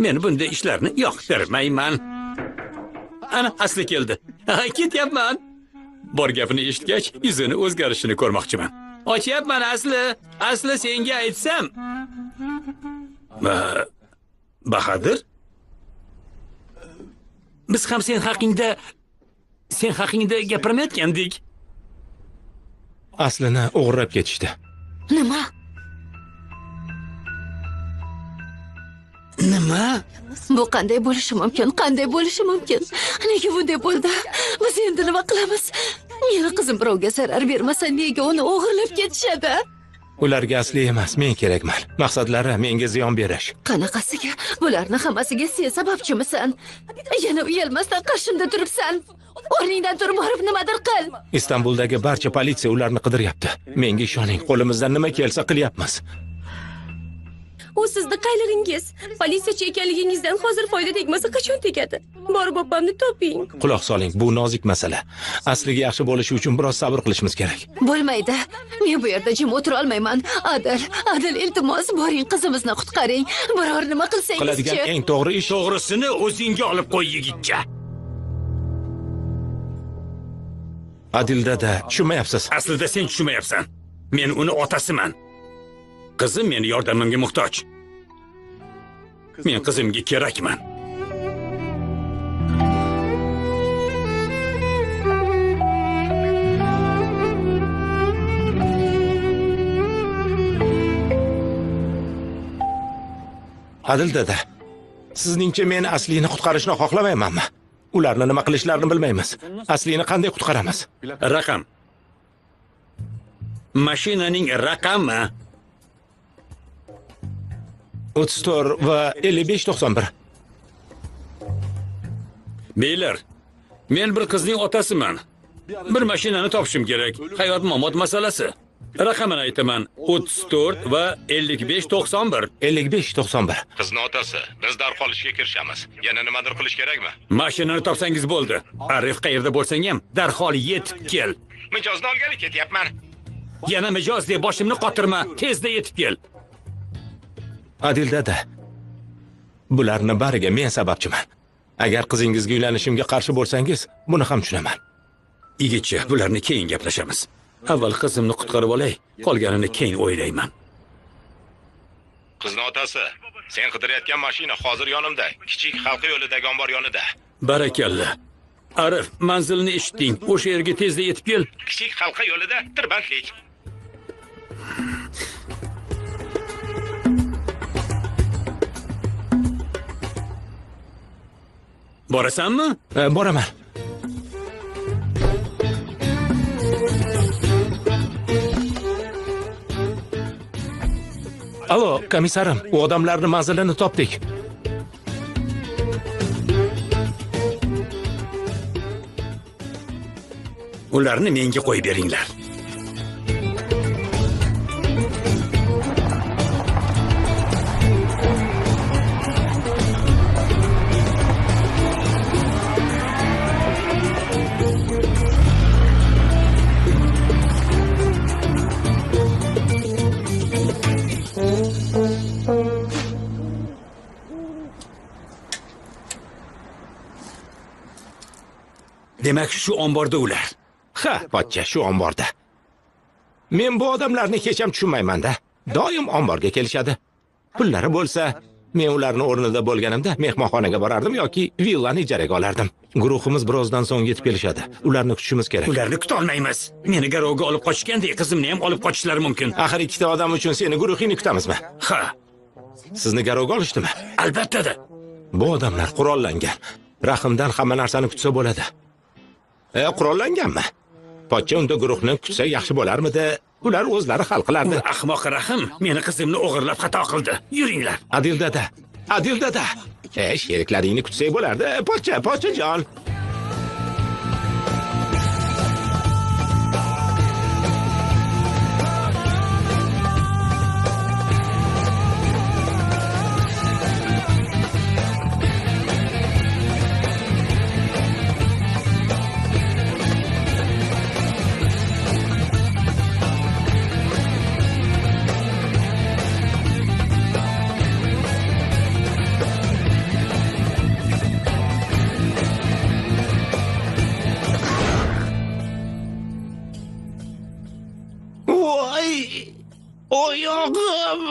Men bunday ishlarni yoqtirmayman. Ana, asli keldi. Ketyapman. Bor gapini eshitgach, yuzini o'zgarishini ko'rmoqchiman. Ochyapman asli. Asli senga aytsam. Bahadir? Biz ham sen haqingda gapirmayotgandik. Aslini o'g'irlab ketishdi. Nima? Bu qanday bo'lishi mumkin? Qanday bo'lishi mumkin? Nega bunday bo'ldi? Biz endi nima qilamiz? Meni qizim birovga zarar bermasa, nega uni o'g'irlab ketishadi? Ularga asli emas, men kerakman. Maqsadlari menga ziyon berish. Qanaqasiga? Bularni hammasiga sen sababchimisan? Yana uyalmasdan qarshimda turibsan. O'rningdan turib borib nimadir qil. Istanbuldagi barcha politsiya ularni qidiryapti. Menga ishoning, qo'limizdan nima kelsa qilyapmiz. U sizni qaylaringiz. Politsiyachi ekanligingizdan hozir foyda tegmasa qachon tegadi? Borib opamni toping. Quloq soling, bu nozik masala. Asliga yaxshi bo'lishi uchun biroz sabr qilishimiz kerak. Bo'lmaydi. Men bu yerda jim o'tira olmayman. Adil, iltimos, boring qizimizni qutqaring. Biror nima qilsangiz-chi. Qiladigan eng to'g'ri ish To'g'risini o'zingga olib qo'y, yigitcha. Adildada tushunmayapsiz. Aslida sen tushunmayapsan. Men uni otasiman. Qizim meni yordamimga muhtoj. Men qizimga kerakman. Adil dada, sizningcha men aslini qutqarishni xohlamaymanmi? Ularni nima qilishlarini bilmaymiz. Aslini qanday qutqaramiz? Raqam. Mashinaning raqami 34 va 5591. Beylar, men bir qizning otasiman. Bir mashinani topishim kerak. Hayot-mamot masalasi. Raqamini aytaman. 34 va 5591. 5591. Qizni otasi, biz darhol ishga kirishamiz. Yana nimadir qilish kerakmi? Mashinani topsangiz bo'ldi. Arif qayerda bo'lsang ham darhol yetib kel. Mijozni olgani ketyapman. Yana mijoz deb boshimni qotirma. Tezda yetib kel. Adil dada, bularni bariga men sababchiman. Agar qizingizga uylanishimga qarshi bo'lsangiz, buni ham tushunaman. Yigitcha, bularni keyin gaplashamiz. Avval qizimni qutqarib olay, qolganini keyin o'ylayman. Qizni otasi, sen qidirayotgan mashina hozir yonimda. Kichik halqa yo'lidagi ombor yonida. Barakalla. Arif, manzilni eshitding. O'sha yerga tezda yetib kel. Kichik halqa yo'lida tirbandlik. Borasanmi? Boraman. Alo, komisarim, u odamlarni manzilini topdik. Ularni menga qo'yib beringlar. Demak, shu omborda ular. Ha, pochcha, shu omborda. Men bu odamlarni hech ham tushunmayman-da. Doim omborga kelishadi. Pullari bo'lsa, men ularning o'rnida bo'lganimda mehmonxonaga borardim yoki villani ijaraga olardim. Guruhimiz birozdan so'ng yetib kelishadi. Ularni kutishimiz kerak. Ularni kutolmaymiz. Meni garovga olib qochgandek, qizimni ham olib qochishlari mumkin. Axir ikkita odam uchun seni guruhingni kutamizmi? Ha, Sizni garovga olishdimi? albatta-da. Bu odamlar qurollangan. Rahimdan hamma narsani kutsa bo'ladi. Qurollanganmi? Pochcha unda guruhni kutsa yaxshi bo'larmidi? Ular o'zlari hal qilardi. Ahmoq Rahim meni qizimni o'g'irlab xato qildi. Yuringlar. Adil dada. Adil dada. Sheriklaringni kutsak bo'lardi. Pochchajon. Oyog'im.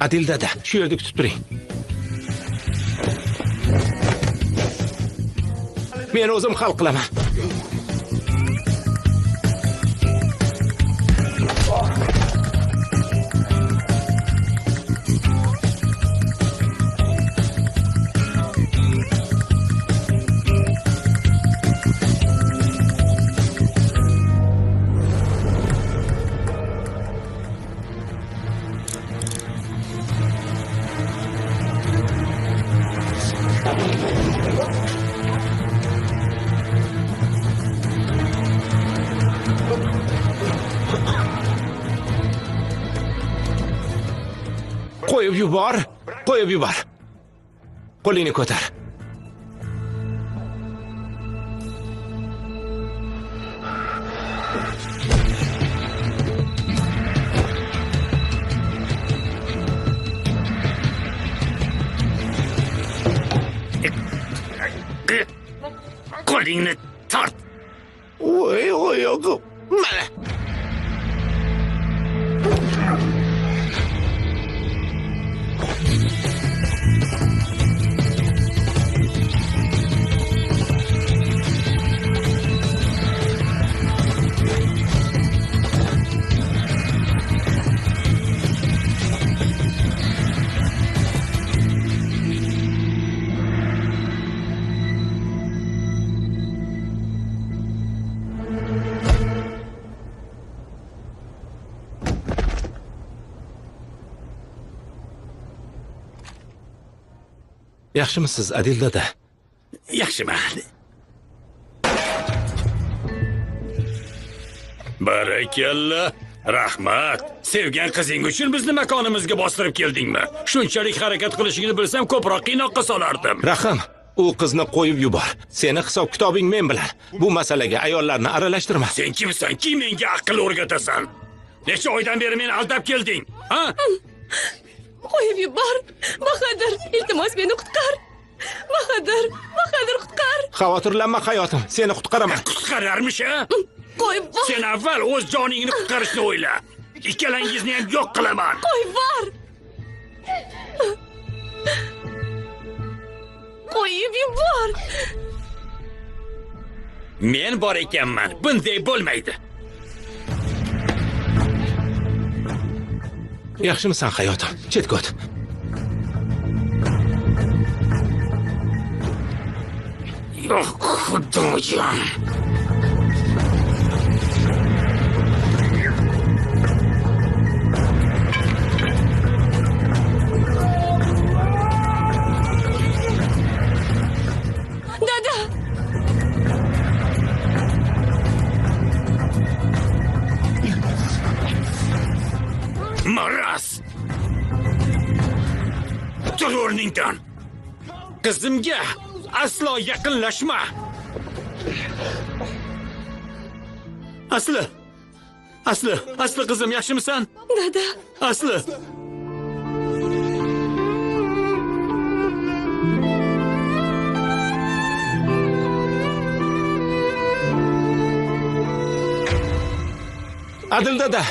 Adil dada, shu yerda kutib turing. Men o'zim hal qilaman. Qo'yib yubor. Qo'lingni ko'tar. Qo'lingni tort. Oyog'im. Mana. Yaxshimisiz, Adil dada? Yaxshiman. Barakalla. Rahmat. Sevgan qizing uchun bizni makonimizga bostirib keldingmi? Shunchalik harakat qilishingni bilsam, ko'proq qiynoqqa solardim. Rahim, u qizni qo'yib yubor. Seni hisob-kitobing men bilan. Bu masalaga ayollarni aralashtirma. Sen kimsan-ki menga aql o'rgatasan? Necha oydan beri meni aldab kelding? Ha? Qo'yib yubor. Bahodir, iltimos meni qutqar. Bahodir qutqar. Xavotirlanma hayotim, seni qutqaraman. Qutqararmish, ha? Qo'yib bor. Sen avval o'z joningni qutqarishni o'yla. Ikkalangizni ham yo'q qilaman. Qo'yib bor. Qo'yib yubor. Men bor ekanman. Bunday bo'lmaydi. Yaxshimisan hayotim? Chetga o't. Yo'q, xudoyim. Maras! Tur o'rningdan! Qizimga aslo yaqinlashma! Asli qizim, yaxshimisan? Dada, Asli! Adil dada.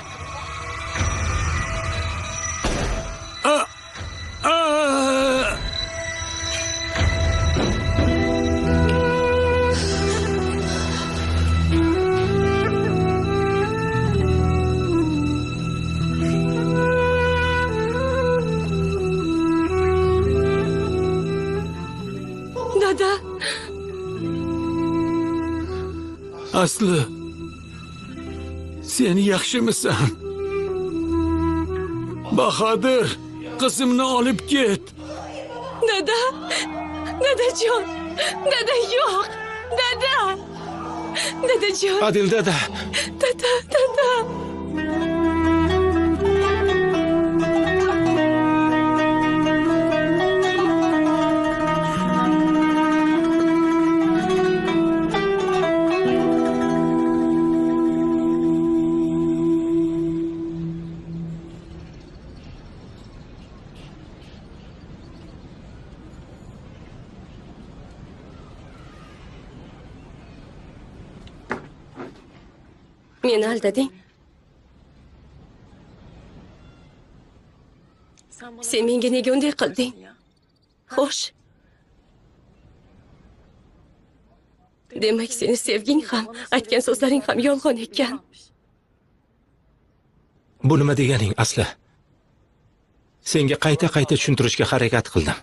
dada. Asli, sen yaxshimisan? Bahodir, qizimni olib ket. Dada. Dadajon. Dada yo'q. Dada. Dadajon. Adil dada. Dada. Meni aldading. Sen menga nega unday qilding? Xo'sh. Demak, seni sevging ham, aytgan so'zlaring ham yolg'on ekan. Bu nima deganing, Asli? Senga qayta tushuntirishga harakat qildim.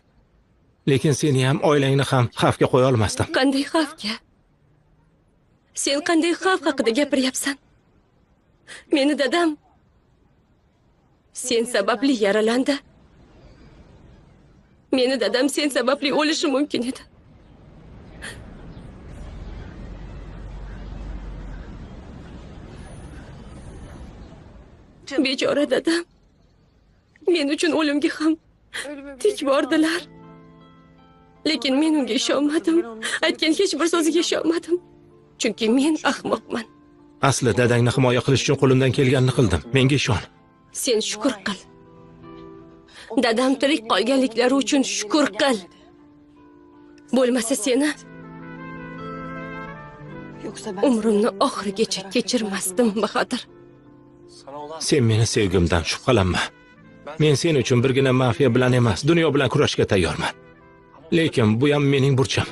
Lekin seni ham, oilangni ham xavfga qo'ya olmasdim. Qanday xavfga? Sen qanday xavf haqida gapiryapsan? Meni dadam sen sababli yaralandi. Meni dadam sen sababli o'lishi mumkin edi. Bechora dadam. Men uchun o'limga ham tik bordilar. Lekin men unga ishonmadim. Aytgan hech bir so'ziga ishonmadim. Chunki men ahmoqman. Asli dadangni himoya qilish uchun qo'limdan kelganini qildim. Menga ishon. Sen shukr qil. Dadam tirik qolganliklari uchun shukr qil. Bo'lmasa seni umrimni oxirigacha kechirmasdim, Bahodir. Sen meni sevgimdan shubhalanma. Men sen uchun birgina mafiya bilan emas, dunyo bilan kurashga tayyorman. Lekin bu ham mening burchim.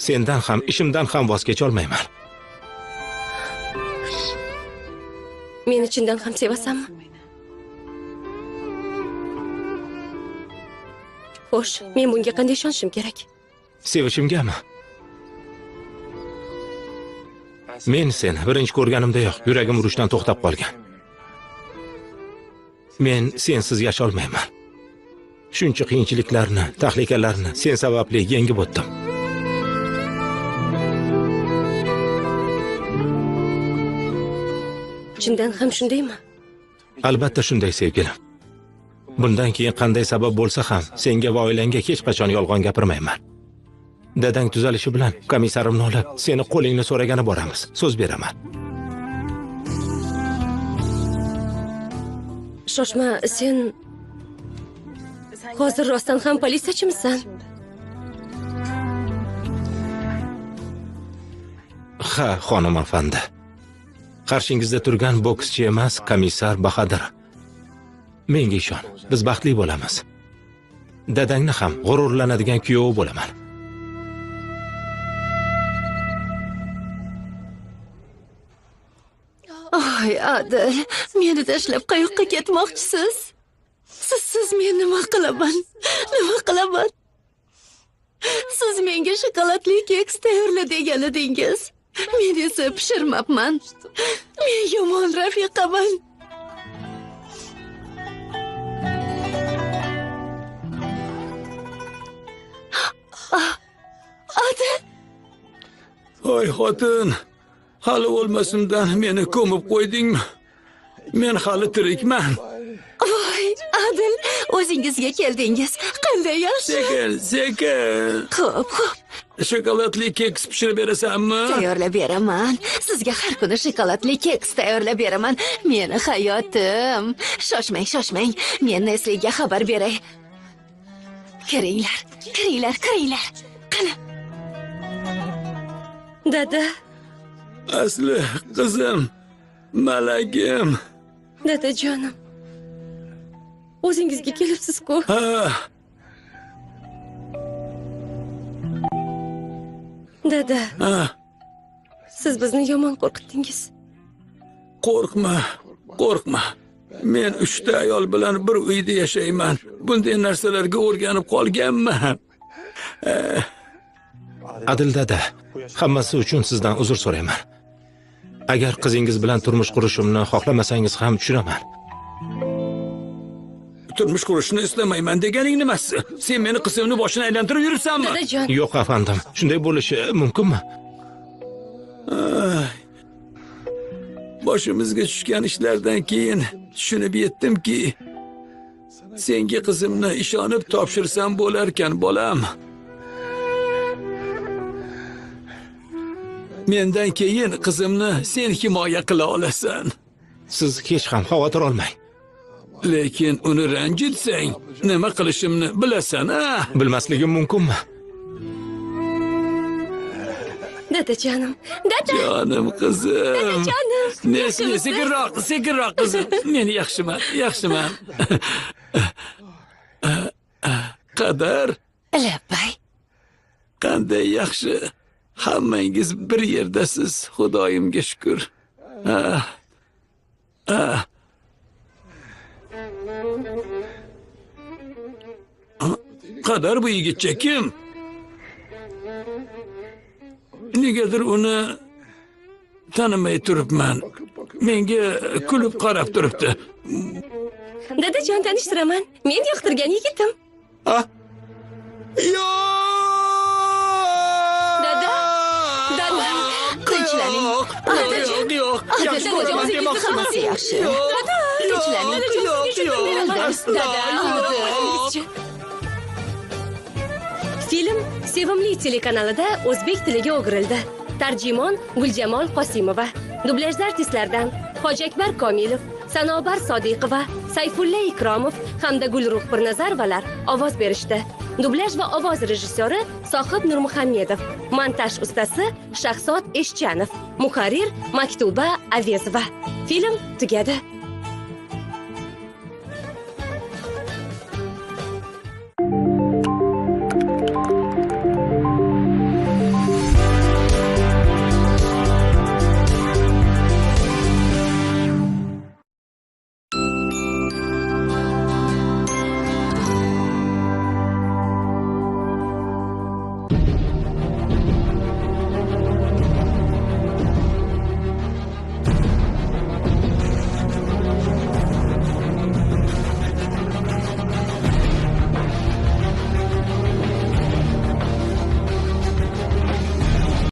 Sendan ham, ishimdan ham voz kecha olmayman. Meni chindan ham sevasanmi? Xo'sh, men bunga qanday ishonishim kerak? Sevishimgami? Men seni birinchi ko'rganimdayoq yuragim urishdan to'xtab qolgan. Men sensiz yasha olmayman. Shuncha qiyinchiliklarni, tahlikalarni sen sababli yengib o'tdim. Chindan ham shundaymi? Albatta shunday, sevgilim. Bundan keyin qanday sabab bo'lsa ham senga va oilangga hech qachon yolg'on gapirmayman. Dadang tuzalishi bilan komisarimni olib, seni qo'lingni so'ragani boramiz. So'z beraman. Shoshma, sen hozir rostdan ham politsiyachimisan? Ha, xonim afandi. Qarshingizda turgan bokschi emas, komissar Bahodir. Menga ishon, biz baxtli bo'lamiz. Dadangni ham g'ururlanadigan kuyovi bo'laman. Oy, Adil, meni tashlab qayoqqa ketmoqchisiz? Siz men nima qilaman? Siz menga shokoladli keks tayyorla degan edingiz. Men esa pishirmabman. Men yomon rafiqaman. Adil. Oy xotin, hali o'lmasimdan meni ko'mib qo'ydingmi? Men hali tirikman. Voy, Adil, o'zingizga keldingiz. Qanday yaxshi. Sekin. Xo'p. Shokoladli keks pishirib berasanmi? Tayyorlab beraman. Sizga har kuni shokoladli keks tayyorlab beraman. Meni hayotim. Shoshmang. Men Nesliga xabar beray. Kiringlar. Qani. Dada, Asli qizim, malagim. dadajonim. O'zingizga kelibsiz-ku. Ha, Dada, ha, siz bizni yomon qo'rqitdingiz. qo'rqma. Men 3 ta ayol bilan bir uyda yashayman. Bunday narsalarga o'rganib qolganman. Adil dada, hammasi uchun sizdan uzr so'rayman. Agar qizingiz bilan turmush qurishimni xohlamasangiz ham tushunaman. Turmush qurishni istamayman deganing nimasi? Sen meni qizimni boshini aylantirib yuribsanmi? Dadajon, Yo'q afandim, shunday bo'lishi mumkinmi? Boshimizga tushgan ishlardan keyin tushunib yetdimki, senga qizimni ishonib topshirsam bo'larkan, bolam. Mendan keyin qizimni sen himoya qila olasan. Siz hech ham xavotir olmang. Lekin uni ranjitsang, nima qilishimni bilasan-a? Bilmasligim mumkinmi? dadajonim. Dada, Jonim qizim. jonim. Nesli, sekinroq qizim. Men yaxshiman. Qadar, Labbay. qanday yaxshi. Hammangiz bir yerdasiz. Xudoyimga shukr. Qadar bu yigitcha kim? Negadir uni tanimay turibman. Menga kulib qarab turibdi. Dadajon, tanishtiraman. Men yoqtirgan yigitim. Dada, Tinchlanning. Yo'q. Yaxshi ko'raman demoqchiman. Hammasi yaxshi. Tinchlanning. Film Sevimli telekanalida o'zbek tiliga o'girildi. Tarjimon Guljamol Qosimova. Dublyaj artistlardan Hojiakbar Komilov, Sanobar Sodiqova, Sayfulla Ikromov hamda Gulruh Pirnazarovalar ovoz berishdi. Dublyaj va ovoz rejissyori Sohib Nurmuhammedov, montaj ustasi Shahzod Eshchanov, muharrir Maktuba Avezova. Film tugadi.